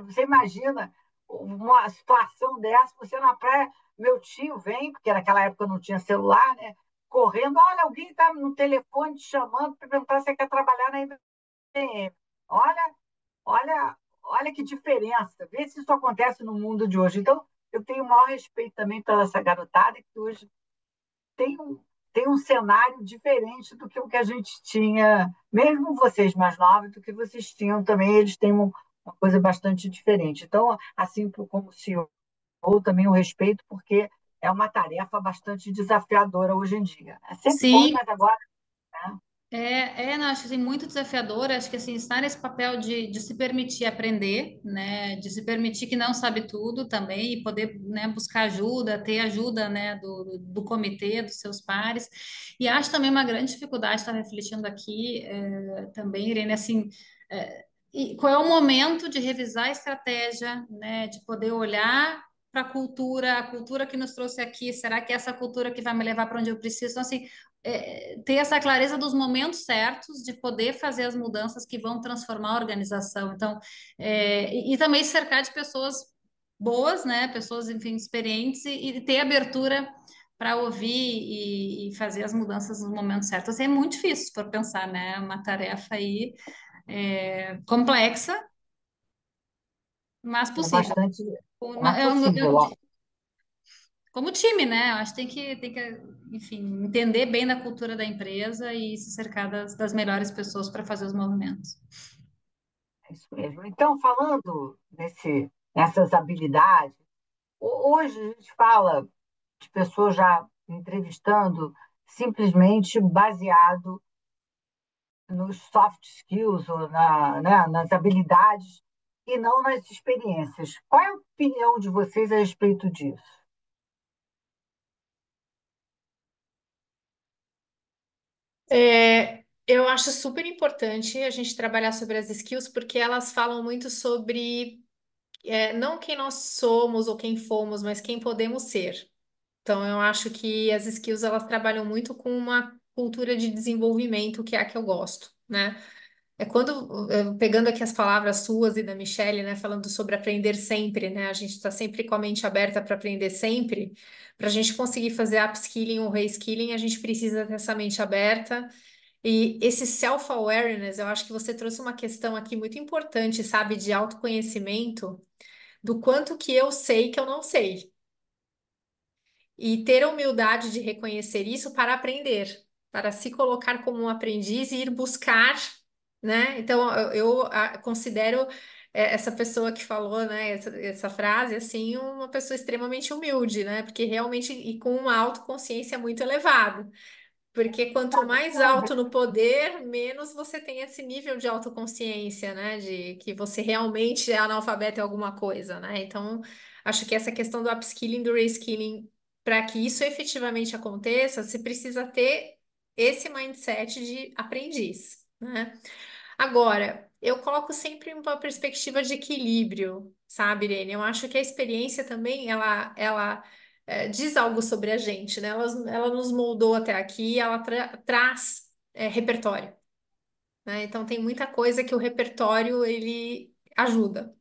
Você imagina uma situação dessa, você na praia, meu tio vem, porque naquela época não tinha celular, né? Correndo, olha, alguém está no telefone te chamando para perguntar se você quer trabalhar na IBM. Olha, olha que diferença. Vê se isso acontece no mundo de hoje. Então, eu tenho o maior respeito também pela essa garotada que hoje tem tem um cenário diferente do que o que a gente tinha, mesmo vocês mais novos, do que vocês tinham também, eles têm uma coisa bastante diferente. Então, assim como o CEO, também o respeito, porque é uma tarefa bastante desafiadora hoje em dia. Sempre foi, Sim, mas agora, né? não, acho assim, muito desafiador, acho que assim, estar nesse papel de se permitir aprender, né, de se permitir que não sabe tudo também e poder, né, buscar ajuda, ter ajuda, né, do comitê, dos seus pares, e acho também uma grande dificuldade, estar refletindo aqui também, Irene, assim, e qual é o momento de revisar a estratégia, né, de poder olhar para a cultura que nos trouxe aqui, será que é essa cultura que vai me levar para onde eu preciso? Então, assim, ter essa clareza dos momentos certos de poder fazer as mudanças que vão transformar a organização. Então, e também cercar de pessoas boas, né? Pessoas, enfim, experientes e ter abertura para ouvir e fazer as mudanças no momento certo. Assim, é muito difícil por pensar, né? É uma tarefa aí complexa, mas É possível. bastante, é É possível. Ó. como time, né? Eu acho que tem que, enfim, entender bem da cultura da empresa e se cercar das melhores pessoas para fazer os movimentos. É isso mesmo. Então, falando nessas habilidades, hoje a gente fala de pessoas já entrevistando simplesmente baseado nos soft skills ou né, nas habilidades e não nas experiências. Qual é a opinião de vocês a respeito disso? Eu acho super importante a gente trabalhar sobre as skills, porque elas falam muito sobre não quem nós somos ou quem fomos, mas quem podemos ser. Então, eu acho que as skills elas trabalham muito com uma cultura de desenvolvimento, que é a que eu gosto, né? É quando, pegando aqui as palavras suas e da Michelle, né, falando sobre aprender sempre, né? A gente está sempre com a mente aberta para aprender sempre. Para a gente conseguir fazer upskilling ou reskilling, a gente precisa ter essa mente aberta. E esse self-awareness, eu acho que você trouxe uma questão aqui muito importante, sabe, de autoconhecimento, do quanto que eu sei que eu não sei. E ter a humildade de reconhecer isso para aprender, para se colocar como um aprendiz e ir buscar, né? Então, considero essa pessoa que falou, né, essa frase, assim, uma pessoa extremamente humilde, né? Porque realmente, e com uma autoconsciência muito elevada. Porque quanto mais alto no poder, menos você tem esse nível de autoconsciência, né? De que você realmente é analfabeto em alguma coisa, né? Então, acho que essa questão do upskilling, do reskilling, para que isso efetivamente aconteça, você precisa ter esse mindset de aprendiz, né? Agora, eu coloco sempre uma perspectiva de equilíbrio, sabe, Irene? Eu acho que a experiência também, ela diz algo sobre a gente, né? Ela nos moldou até aqui, ela traz repertório, né? Então, tem muita coisa que o repertório, ele ajuda,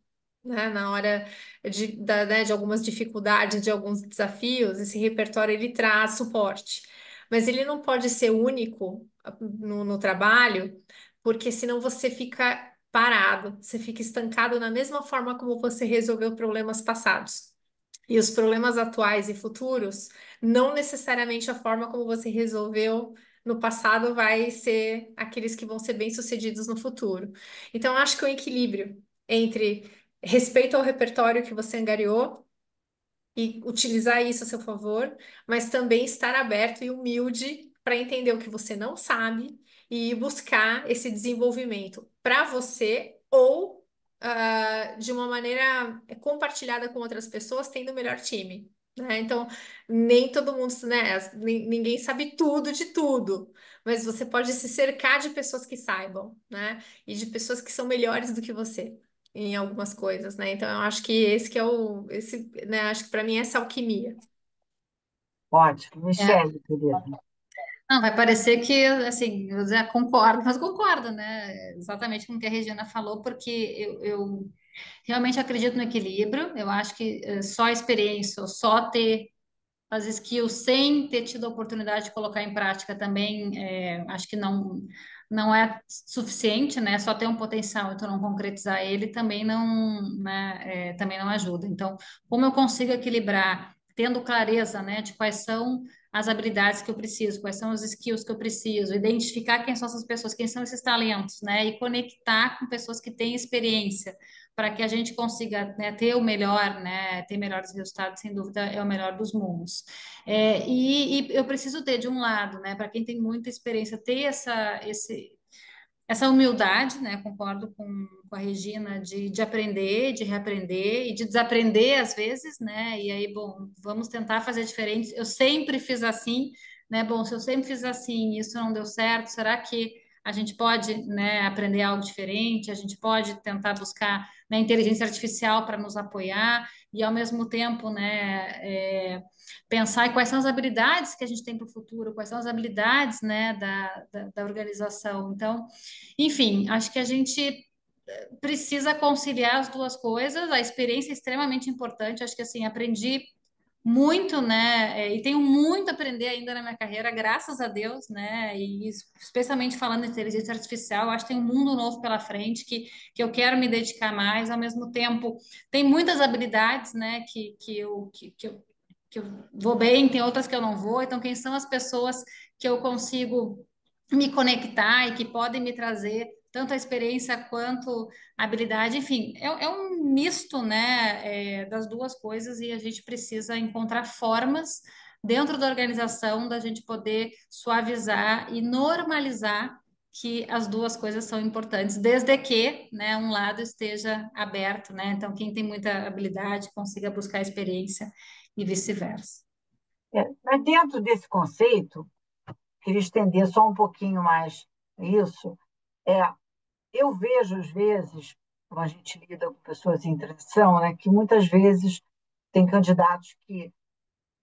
né? Na hora né, de algumas dificuldades, de alguns desafios, esse repertório, ele traz suporte. Mas ele não pode ser único no trabalho, porque senão você fica parado, você fica estancado na mesma forma como você resolveu problemas passados. E os problemas atuais e futuros, não necessariamente a forma como você resolveu no passado vai ser aqueles que vão ser bem-sucedidos no futuro. Então, eu acho que o equilíbrio entre respeito ao repertório que você angariou e utilizar isso a seu favor, mas também estar aberto e humilde para entender o que você não sabe e buscar esse desenvolvimento para você ou de uma maneira compartilhada com outras pessoas, tendo o melhor time. Né? Então, nem todo mundo, né? Ninguém sabe tudo de tudo, mas você pode se cercar de pessoas que saibam, né? E de pessoas que são melhores do que você em algumas coisas, né? Então eu acho que esse que é né? Acho que para mim essa é alquimia. Ótimo. É. Michele, querida. Não, vai parecer que, assim, eu já concordo, mas concordo, né? Exatamente com o que a Regina falou, porque eu realmente acredito no equilíbrio. Eu acho que só a experiência, ou só ter as skills sem ter tido a oportunidade de colocar em prática também, acho que não é suficiente, né? Só ter um potencial e tu não concretizar ele também não, né, também não ajuda. Então, como eu consigo equilibrar tendo clareza, né, de quais são as habilidades que eu preciso, quais são os skills que eu preciso, identificar quem são essas pessoas, quem são esses talentos, né, e conectar com pessoas que têm experiência, para que a gente consiga, né, ter o melhor, né, ter melhores resultados, sem dúvida, é o melhor dos mundos. E eu preciso ter, de um lado, né, para quem tem muita experiência, ter essa humildade, né? Concordo com a Regina, de aprender, de reaprender e de desaprender às vezes, né? E aí, bom, vamos tentar fazer diferente. Eu sempre fiz assim, né? Bom, se eu sempre fiz assim e isso não deu certo, será que a gente pode, né, aprender algo diferente? A gente pode tentar buscar, né, inteligência artificial para nos apoiar e, ao mesmo tempo, né, pensar em quais são as habilidades que a gente tem para o futuro, quais são as habilidades, né, da organização. Então, enfim, acho que a gente precisa conciliar as duas coisas. A experiência é extremamente importante. Acho que assim, aprendi muito, né? E tenho muito a aprender ainda na minha carreira, graças a Deus, né? E especialmente falando de inteligência artificial, acho que tem um mundo novo pela frente que eu quero me dedicar mais. Ao mesmo tempo, tem muitas habilidades, né? Que eu vou bem, tem outras que eu não vou. Então, quem são as pessoas que eu consigo me conectar e que podem me trazer tanto a experiência quanto a habilidade, enfim, é um misto, né, das duas coisas e a gente precisa encontrar formas dentro da organização da gente poder suavizar e normalizar que as duas coisas são importantes, desde que, né, um lado esteja aberto, né? Então, quem tem muita habilidade consiga buscar experiência e vice-versa. Mas dentro desse conceito, queria estender só um pouquinho mais isso. É, eu vejo, às vezes, quando a gente lida com pessoas em transição, né, que muitas vezes tem candidatos que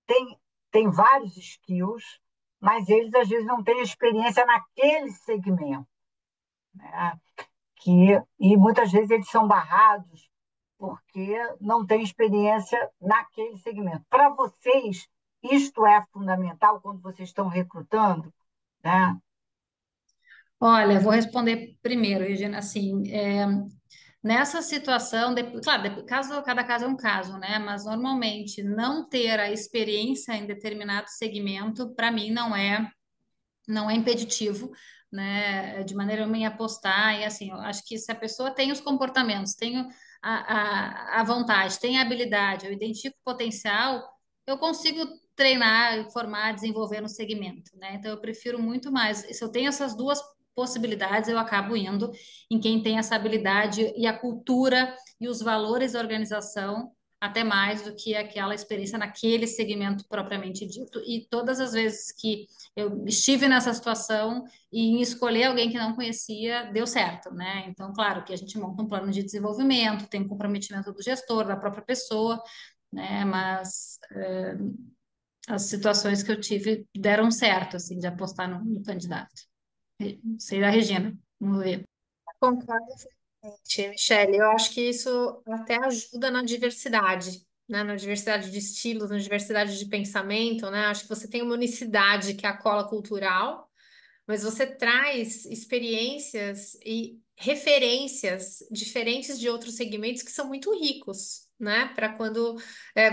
têm, têm vários skills, mas eles, às vezes, não têm experiência naquele segmento, né? E muitas vezes eles são barrados porque não têm experiência naquele segmento. Para vocês, isto é fundamental quando vocês estão recrutando, né? Olha, vou responder primeiro, Regina, assim, nessa situação, claro, cada caso é um caso, né? Mas normalmente não ter a experiência em determinado segmento, para mim, não é impeditivo, né? De maneira nenhuma em apostar, e assim, eu acho que se a pessoa tem os comportamentos, tem a vontade, tem a habilidade, eu identifico o potencial, eu consigo treinar, formar, desenvolver no segmento, né? Então eu prefiro muito mais. Se eu tenho essas duas possibilidades, eu acabo indo em quem tem essa habilidade e a cultura e os valores da organização até mais do que aquela experiência naquele segmento propriamente dito. E todas as vezes que eu estive nessa situação e em escolher alguém que não conhecia, deu certo, né? Então, claro que a gente monta um plano de desenvolvimento, tem um comprometimento do gestor, da própria pessoa, né? Mas as situações que eu tive deram certo, assim, de apostar no candidato. Sei da Regina, vamos ver. Concordo plenamente, Michele. Eu acho que isso até ajuda na diversidade, né? Na diversidade de estilos, na diversidade de pensamento, né? Acho que você tem uma unicidade que é a cola cultural, mas você traz experiências e referências diferentes de outros segmentos que são muito ricos, né? Para quando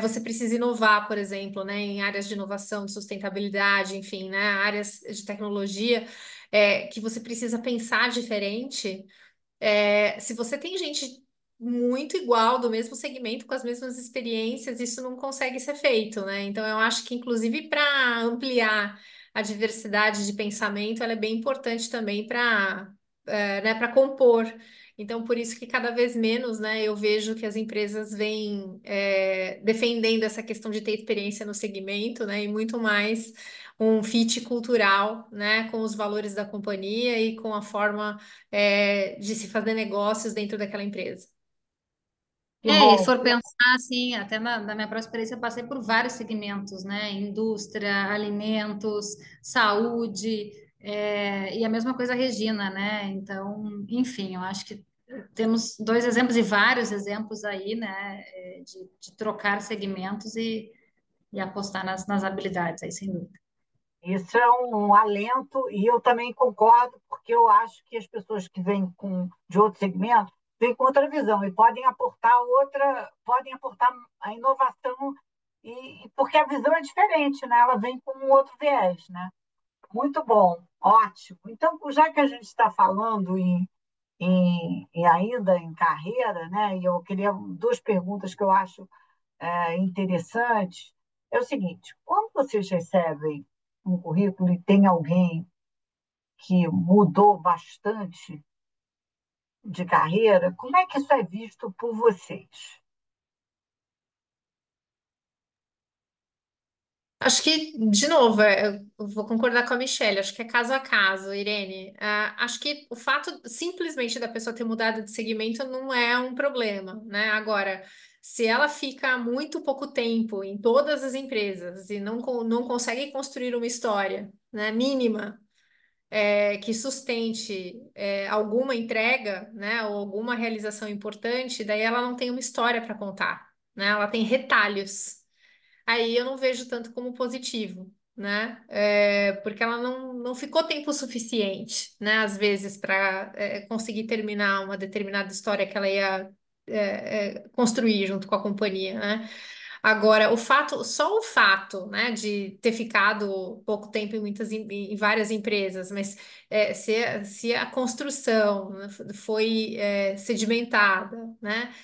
você precisa inovar, por exemplo, né? Em áreas de inovação, de sustentabilidade, enfim, né? Áreas de tecnologia, que você precisa pensar diferente. Se você tem gente muito igual do mesmo segmento, com as mesmas experiências, isso não consegue ser feito, né? Então, eu acho que, inclusive, para ampliar a diversidade de pensamento, ela é bem importante também né, para compor. Então, por isso que cada vez menos, né, eu vejo que as empresas vêm defendendo essa questão de ter experiência no segmento, né, e muito mais um fit cultural, né, com os valores da companhia e com a forma de se fazer negócios dentro daquela empresa. Que E se bom. for pensar assim, até na minha própria experiência, eu passei por vários segmentos, né? Indústria, alimentos, saúde, e a mesma coisa a Regina, né? Então, enfim, eu acho que temos dois exemplos e vários exemplos aí, né? De trocar segmentos e apostar nas habilidades aí, sem dúvida. Isso é um alento, e eu também concordo, porque eu acho que as pessoas que vêm de outro segmento vêm com outra visão e podem aportar a inovação e porque a visão é diferente, né? Ela vem com um outro viés, né? Muito bom, ótimo. Então, já que a gente está falando em ainda em carreira, né? E eu queria duas perguntas que eu acho interessantes. É o seguinte: quando vocês recebem um currículo e tem alguém que mudou bastante de carreira, como é que isso é visto por vocês? Acho que, de novo, eu vou concordar com a Michelle, acho que é caso a caso, Irene. Acho que o fato simplesmente da pessoa ter mudado de segmento não é um problema, né? Agora, se ela fica muito pouco tempo em todas as empresas e não consegue construir uma história, né, mínima, que sustente, alguma entrega, né, ou alguma realização importante, daí ela não tem uma história para contar, né? Ela tem retalhos. Aí eu não vejo tanto como positivo, né? Porque ela não ficou tempo suficiente, né? Às vezes, para conseguir terminar uma determinada história que ela ia construir junto com a companhia, né? Agora, só o fato, né, de ter ficado pouco tempo em várias empresas, mas se a construção, né, foi sedimentada, né?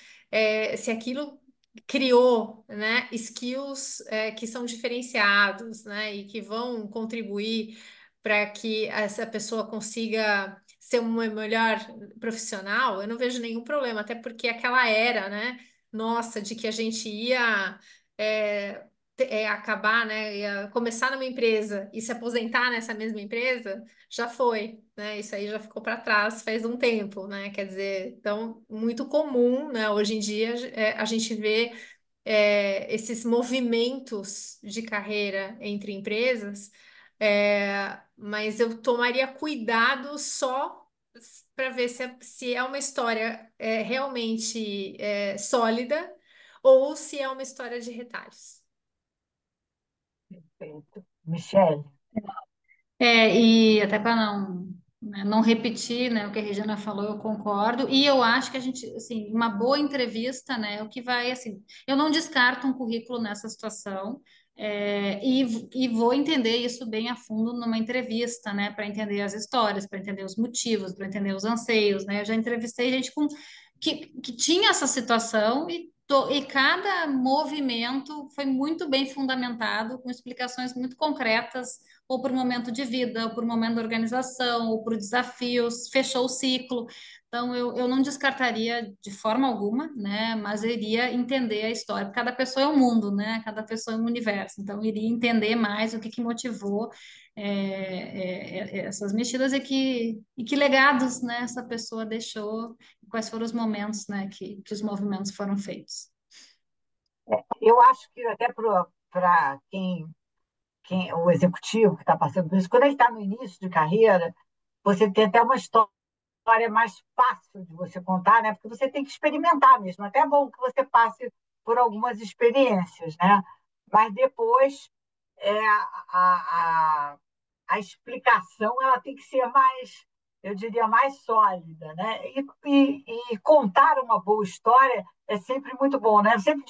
Se aquilo criou, né, skills que são diferenciados, né, e que vão contribuir para que essa pessoa consiga ser uma melhor profissional, eu não vejo nenhum problema, até porque aquela era, né, nossa, de que a gente ia é, acabar, né, ia começar numa empresa e se aposentar nessa mesma empresa, já foi, né, isso aí já ficou para trás faz um tempo, né, quer dizer, então, muito comum, né, hoje em dia a gente vê esses movimentos de carreira entre empresas, mas eu tomaria cuidado só para ver se é uma história realmente sólida ou se é uma história de retalhos. Perfeito. Michele, E até para não repetir, né, o que a Regina falou, eu concordo. E eu acho que a gente, assim, uma boa entrevista, né, é o que vai, assim, eu não descarto um currículo nessa situação, e vou entender isso bem a fundo numa entrevista, né, para entender as histórias, para entender os motivos, para entender os anseios, né. Eu já entrevistei gente que tinha essa situação e cada movimento foi muito bem fundamentado, com explicações muito concretas ou por momento de vida, ou por momento da organização, ou por desafios, fechou o ciclo. Então, eu não descartaria de forma alguma, né? Mas eu iria entender a história. Cada pessoa é um mundo, né? Cada pessoa é um universo. Então, eu iria entender mais o que motivou essas mexidas e que legados, né, essa pessoa deixou, quais foram os momentos, né, que os movimentos foram feitos. eu acho que até para o executivo que está passando por isso, quando ele está no início de carreira, você tem até uma história mais fácil de você contar, né? Porque você tem que experimentar mesmo. Até é bom que você passe por algumas experiências, né? Mas depois a explicação ela tem que ser mais, eu diria, mais sólida, né? E contar uma boa história é sempre muito bom, né? Eu sempre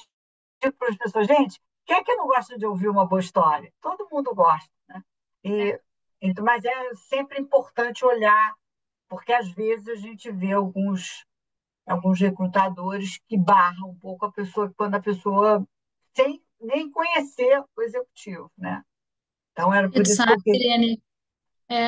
digo para as pessoas, gente, quem é que não gosta de ouvir uma boa história? Todo mundo gosta, né? E, mas é sempre importante olhar, porque às vezes a gente vê alguns recrutadores que barram um pouco a pessoa quando a pessoa sem nem conhecer o executivo, né? Então era por isso que eu Sabe, queria. Irene?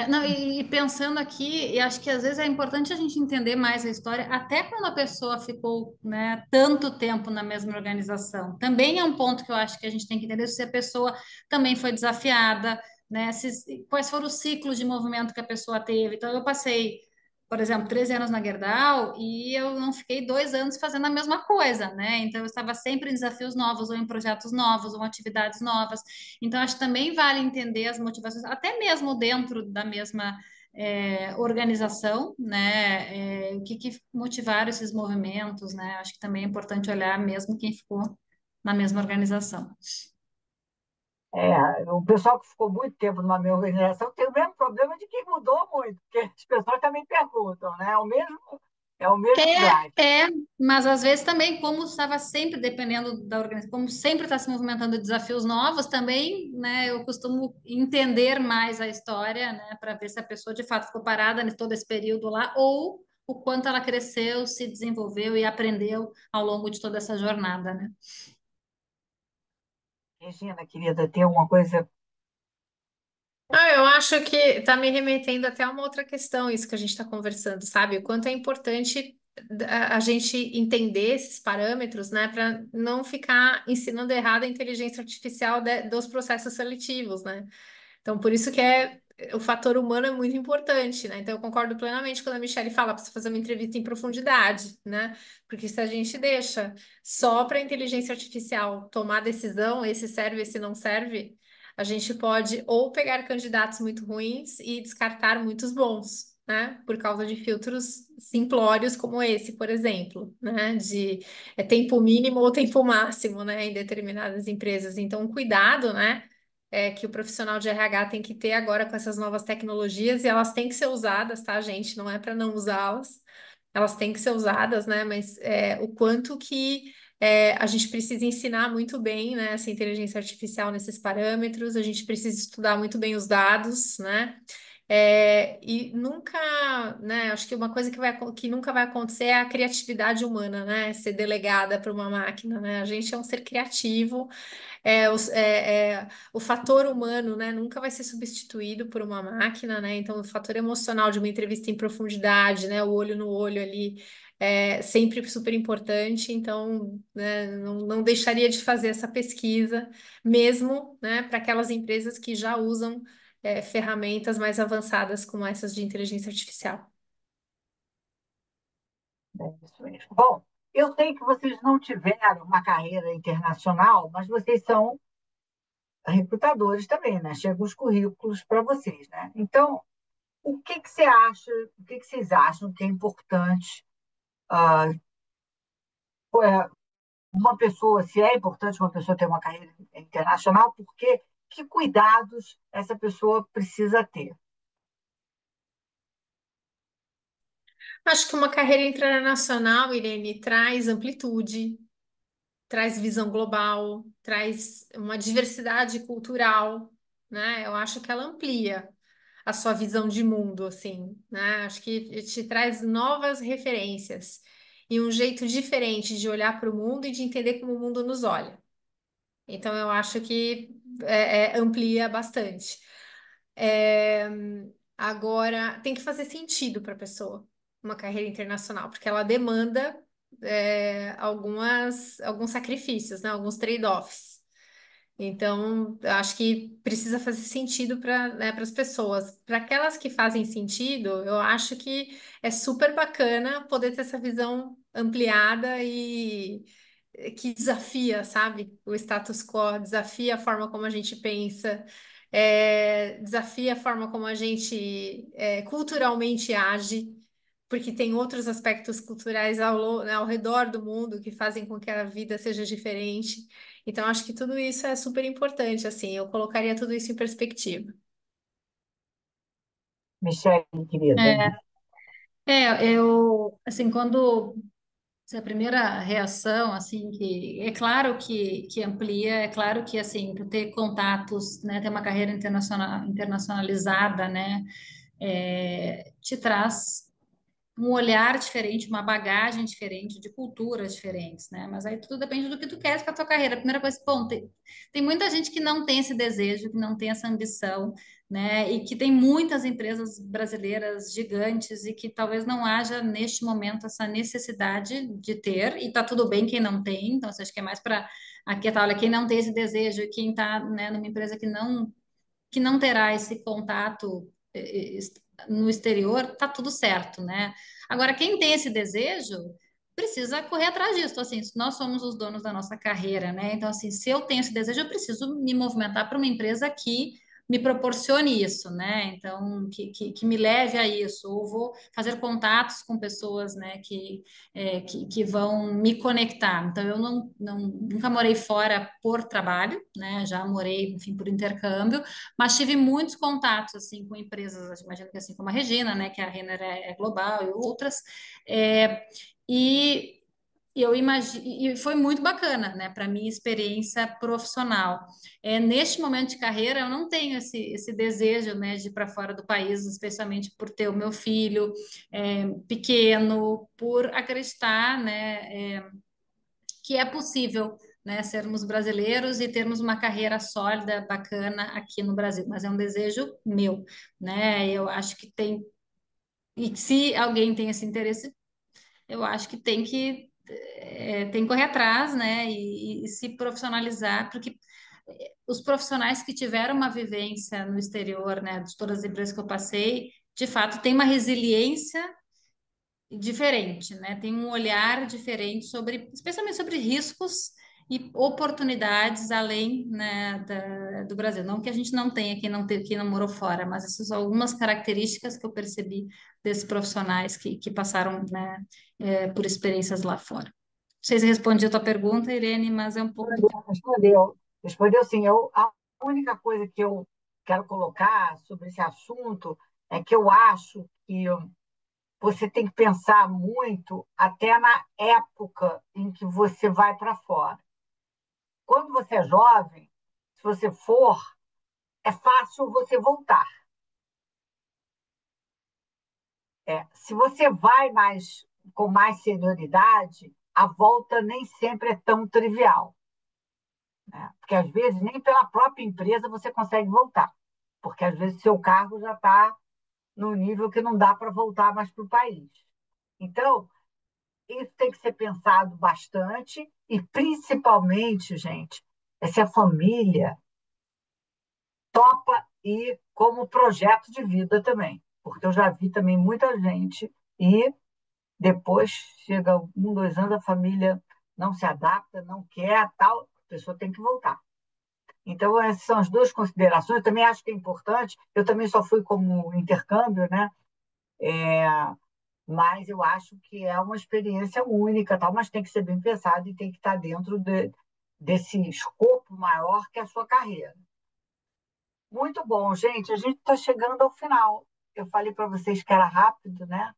Não, e pensando aqui, e acho que às vezes é importante a gente entender mais a história, até quando a pessoa ficou, né, tanto tempo na mesma organização. Também é um ponto que eu acho que a gente tem que entender se a pessoa também foi desafiada, né, quais foram os ciclos de movimento que a pessoa teve. Então, eu passei, por exemplo, 13 anos na Gerdau e eu não fiquei 2 anos fazendo a mesma coisa, né? Então, eu estava sempre em desafios novos, ou em projetos novos, ou atividades novas. Então, acho que também vale entender as motivações, até mesmo dentro da mesma organização, né? O que motivaram esses movimentos, né? Acho que também é importante olhar mesmo quem ficou na mesma organização. O pessoal que ficou muito tempo numa mesma organização tem o mesmo problema de quem mudou muito, porque as pessoas também perguntam, né? É o mesmo drive. Mas às vezes também, como estava sempre dependendo da organização, como sempre está se movimentando desafios novos, também, né, eu costumo entender mais a história, né, para ver se a pessoa de fato ficou parada em todo esse período lá, ou o quanto ela cresceu, se desenvolveu e aprendeu ao longo de toda essa jornada, né? Regina, querida, tem uma coisa. Ah, eu acho que está me remetendo até a uma outra questão, isso que a gente está conversando, sabe? O quanto é importante a gente entender esses parâmetros, né, para não ficar ensinando errado a inteligência artificial dos processos seletivos, né? Então, por isso que o fator humano é muito importante, né? Então, eu concordo plenamente quando a Michelle fala para você fazer uma entrevista em profundidade, né? Porque se a gente deixa só para a inteligência artificial tomar decisão, esse serve, esse não serve, a gente pode ou pegar candidatos muito ruins e descartar muitos bons, né? Por causa de filtros simplórios como esse, por exemplo, né? De tempo mínimo ou tempo máximo, né? Em determinadas empresas. Então, cuidado, né? Que o profissional de RH tem que ter agora com essas novas tecnologias e elas têm que ser usadas, tá, gente? Não é para não usá-las, elas têm que ser usadas, né? Mas o quanto que a gente precisa ensinar muito bem, né, essa inteligência artificial nesses parâmetros, a gente precisa estudar muito bem os dados, né? E nunca, né? Acho que uma coisa que nunca vai acontecer é a criatividade humana, né? Ser delegada para uma máquina, né? A gente é um ser criativo, o fator humano, né, nunca vai ser substituído por uma máquina, né? Então, o fator emocional de uma entrevista em profundidade, né, o olho no olho ali, é sempre super importante. Então, né, não deixaria de fazer essa pesquisa, mesmo, né, para aquelas empresas que já usam ferramentas mais avançadas como essas de inteligência artificial. É isso mesmo. Bom, eu sei que vocês não tiveram uma carreira internacional, mas vocês são recrutadores também, né? Chegam os currículos para vocês, né? Então, o que que você acha, o que que vocês acham que é importante uma pessoa, se é importante uma pessoa ter uma carreira internacional, porque que cuidados essa pessoa precisa ter? Acho que uma carreira internacional, Irene, traz amplitude, traz visão global, traz uma diversidade cultural, né? Eu acho que ela amplia a sua visão de mundo, assim, né? Acho que te traz novas referências e um jeito diferente de olhar para o mundo e de entender como o mundo nos olha. Então, eu acho que amplia bastante. É, Agora, tem que fazer sentido para a pessoa uma carreira internacional, porque ela demanda alguns sacrifícios, né? Alguns trade-offs. Então, eu acho que precisa fazer sentido para as pessoas. Para aquelas que fazem sentido, eu acho que é super bacana poder ter essa visão ampliada e que desafia, sabe, o status quo, desafia a forma como a gente pensa, desafia a forma como a gente culturalmente age, porque tem outros aspectos culturais né, ao redor do mundo que fazem com que a vida seja diferente. Então, acho que tudo isso é super importante, assim, eu colocaria tudo isso em perspectiva. Michele, querida. Eu, assim, quando essa é a primeira reação, assim, que é claro que amplia, é claro que, assim, ter contatos, né, ter uma carreira internacionalizada, né, te traz um olhar diferente, uma bagagem diferente, de culturas diferentes, né? Mas aí tudo depende do que tu queres para tua carreira. A primeira coisa, bom, tem muita gente que não tem esse desejo, que não tem essa ambição, né? E que tem muitas empresas brasileiras gigantes e que talvez não haja neste momento essa necessidade de ter, e tá tudo bem quem não tem. Então, você acha que é mais para aqui, tá, olha, quem não tem esse desejo e quem está, né, numa empresa que não terá esse contato no exterior, tá tudo certo, né? Agora, quem tem esse desejo precisa correr atrás disso. Então, assim, nós somos os donos da nossa carreira, né? Então, assim, se eu tenho esse desejo, eu preciso me movimentar para uma empresa que me proporcione isso, né? Então, que me leve a isso, ou vou fazer contatos com pessoas, né, que vão me conectar. Então, eu nunca morei fora por trabalho, né? Já morei, enfim, por intercâmbio, mas tive muitos contatos, assim, com empresas, imagino que assim como a Regina, né, que a Renner é global e outras, é, e eu imagino, e foi muito bacana, né, para minha experiência profissional. Neste momento de carreira, eu não tenho esse desejo, né, de ir para fora do país, especialmente por ter o meu filho pequeno, por acreditar, né, que é possível, né, sermos brasileiros e termos uma carreira sólida, bacana aqui no Brasil. Mas é um desejo meu, né? Eu acho que tem, e se alguém tem esse interesse, eu acho que tem que correr atrás, né? E se profissionalizar, porque os profissionais que tiveram uma vivência no exterior, né, de todas as empresas que eu passei, de fato, tem uma resiliência diferente, né? Tem um olhar diferente sobre, especialmente sobre riscos e oportunidades além, né, do Brasil. Não que a gente não tenha quem não morou fora, mas essas são algumas características que eu percebi desses profissionais que passaram, né, por experiências lá fora. Não sei se respondi a tua pergunta, Irene, mas é um pouco do que. Respondeu sim. A única coisa que eu quero colocar sobre esse assunto é que eu acho que você tem que pensar muito até na época em que você vai para fora. Quando você é jovem, se você for, é fácil você voltar. Se você vai mais com mais senioridade, a volta nem sempre é tão trivial, né? Porque às vezes nem pela própria empresa você consegue voltar, porque às vezes seu cargo já está no nível que não dá para voltar mais para o país. Então, isso tem que ser pensado bastante e, principalmente, gente, é se a família topa ir como projeto de vida também. Porque eu já vi também muita gente e depois chega 1, 2 anos, a família não se adapta, não quer, tal, a pessoa tem que voltar. Então, essas são as duas considerações. Eu também acho que é importante. Eu também só fui como intercâmbio, né? Mas eu acho que é uma experiência única, tal, mas tem que ser bem pensado e tem que estar dentro desse escopo maior que é a sua carreira. Muito bom, gente. A gente está chegando ao final. Eu falei para vocês que era rápido, né?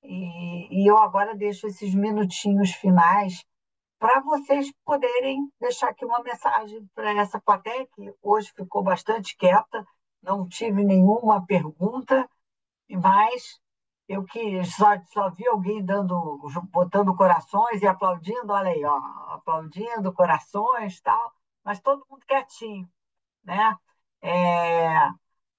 E eu agora deixo esses minutinhos finais para vocês poderem deixar aqui uma mensagem para essa plateia, que hoje ficou bastante quieta, não tive nenhuma pergunta, mas eu que só vi alguém botando corações e aplaudindo, olha aí, ó, aplaudindo, corações, tal, mas todo mundo quietinho, né? É,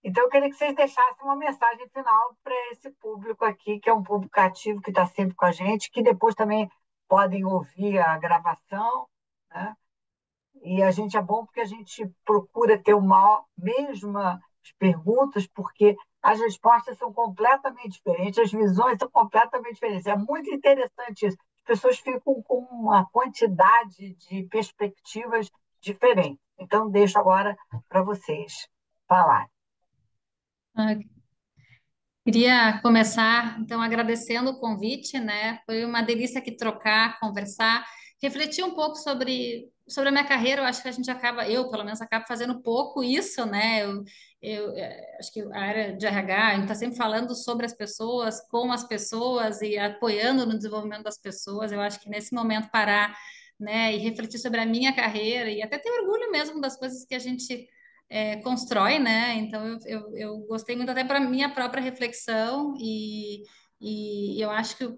Então, eu queria que vocês deixassem uma mensagem final para esse público aqui, que é um público ativo, que está sempre com a gente, que depois também podem ouvir a gravação, né? E a gente é bom porque a gente procura ter uma mesma perguntas, porque as respostas são completamente diferentes, as visões são completamente diferentes. É muito interessante isso. As pessoas ficam com uma quantidade de perspectivas diferentes. Então, deixo agora para vocês falar. Ah, queria começar, então, agradecendo o convite, né? Foi uma delícia aqui trocar, conversar, refletir um pouco sobre a minha carreira. Eu acho que a gente acaba, eu, pelo menos, acabo fazendo pouco isso, né? Acho que a área de RH, a gente está sempre falando sobre as pessoas, com as pessoas e apoiando no desenvolvimento das pessoas. Eu acho que nesse momento parar, né, e refletir sobre a minha carreira e até ter orgulho mesmo das coisas que a gente constrói, né? Então eu gostei muito até para minha própria reflexão e eu acho que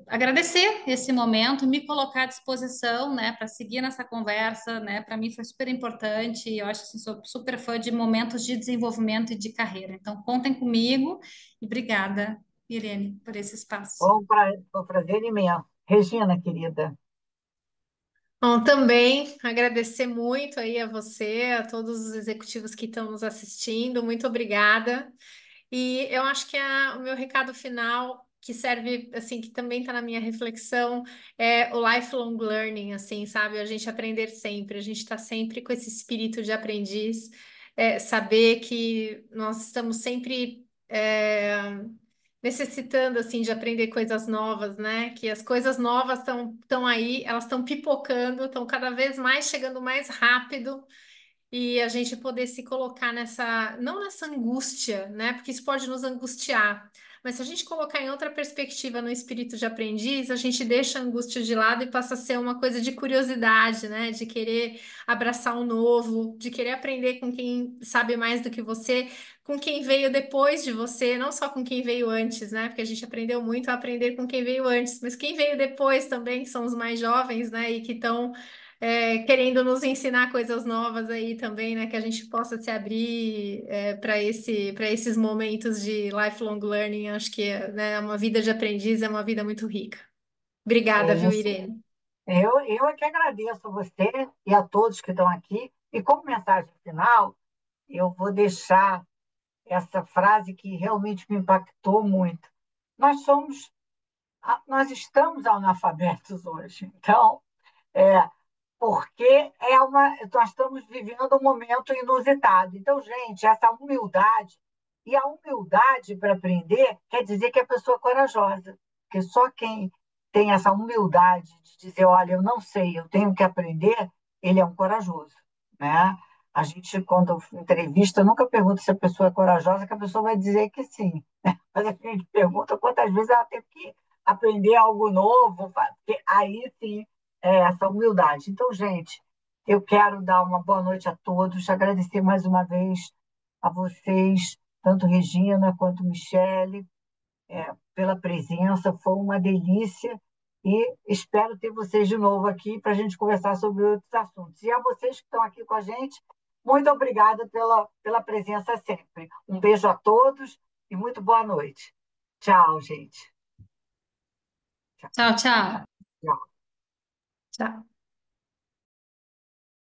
agradecer esse momento, me colocar à disposição, né, para seguir nessa conversa, né? Para mim foi super importante. E eu acho que assim, sou super fã de momentos de desenvolvimento e de carreira. Então contem comigo e obrigada, Irene, por esse espaço. Foi um prazer imenso. Regina, querida. Bom, também agradecer muito aí a você, a todos os executivos que estão nos assistindo, muito obrigada. E eu acho que o meu recado final, que serve, assim, que também está na minha reflexão, é o lifelong learning, assim, sabe? A gente aprender sempre, a gente está sempre com esse espírito de aprendiz. saber que nós estamos sempre necessitando assim de aprender coisas novas, né? Que as coisas novas estão aí, elas estão pipocando, estão cada vez mais chegando mais rápido e a gente poder se colocar nessa, não nessa angústia, né? Porque isso pode nos angustiar. Mas se a gente colocar em outra perspectiva no espírito de aprendiz, a gente deixa a angústia de lado e passa a ser uma coisa de curiosidade, né? De querer abraçar o novo, de querer aprender com quem sabe mais do que você, com quem veio depois de você, não só com quem veio antes, né? Porque a gente aprendeu muito a aprender com quem veio antes, mas quem veio depois também, que são os mais jovens, né? E que estão querendo nos ensinar coisas novas aí também, né? Que a gente possa se abrir para esses momentos de lifelong learning. Acho que né, uma vida de aprendiz é uma vida muito rica. É Obrigada, viu, isso. Irene? Eu é que agradeço a você e a todos que estão aqui. E como mensagem final, eu vou deixar essa frase que realmente me impactou muito. Nós somos, nós estamos analfabetos hoje. Então, é, porque nós estamos vivendo um momento inusitado. Então, gente, essa humildade, e a humildade para aprender quer dizer que a pessoa é corajosa, porque só quem tem essa humildade de dizer, olha, eu não sei, eu tenho que aprender, ele é um corajoso, né? A gente, quando entrevista, nunca pergunta se a pessoa é corajosa, que a pessoa vai dizer que sim. Mas a gente pergunta quantas vezes ela teve que aprender algo novo, porque aí sim essa humildade. Então, gente, eu quero dar uma boa noite a todos, agradecer mais uma vez a vocês, tanto Regina quanto Michele, pela presença, foi uma delícia e espero ter vocês de novo aqui para a gente conversar sobre outros assuntos. E a vocês que estão aqui com a gente, muito obrigada pela presença sempre. Um beijo a todos e muito boa noite. Tchau, gente. Tchau, tchau. Tchau. Tchau.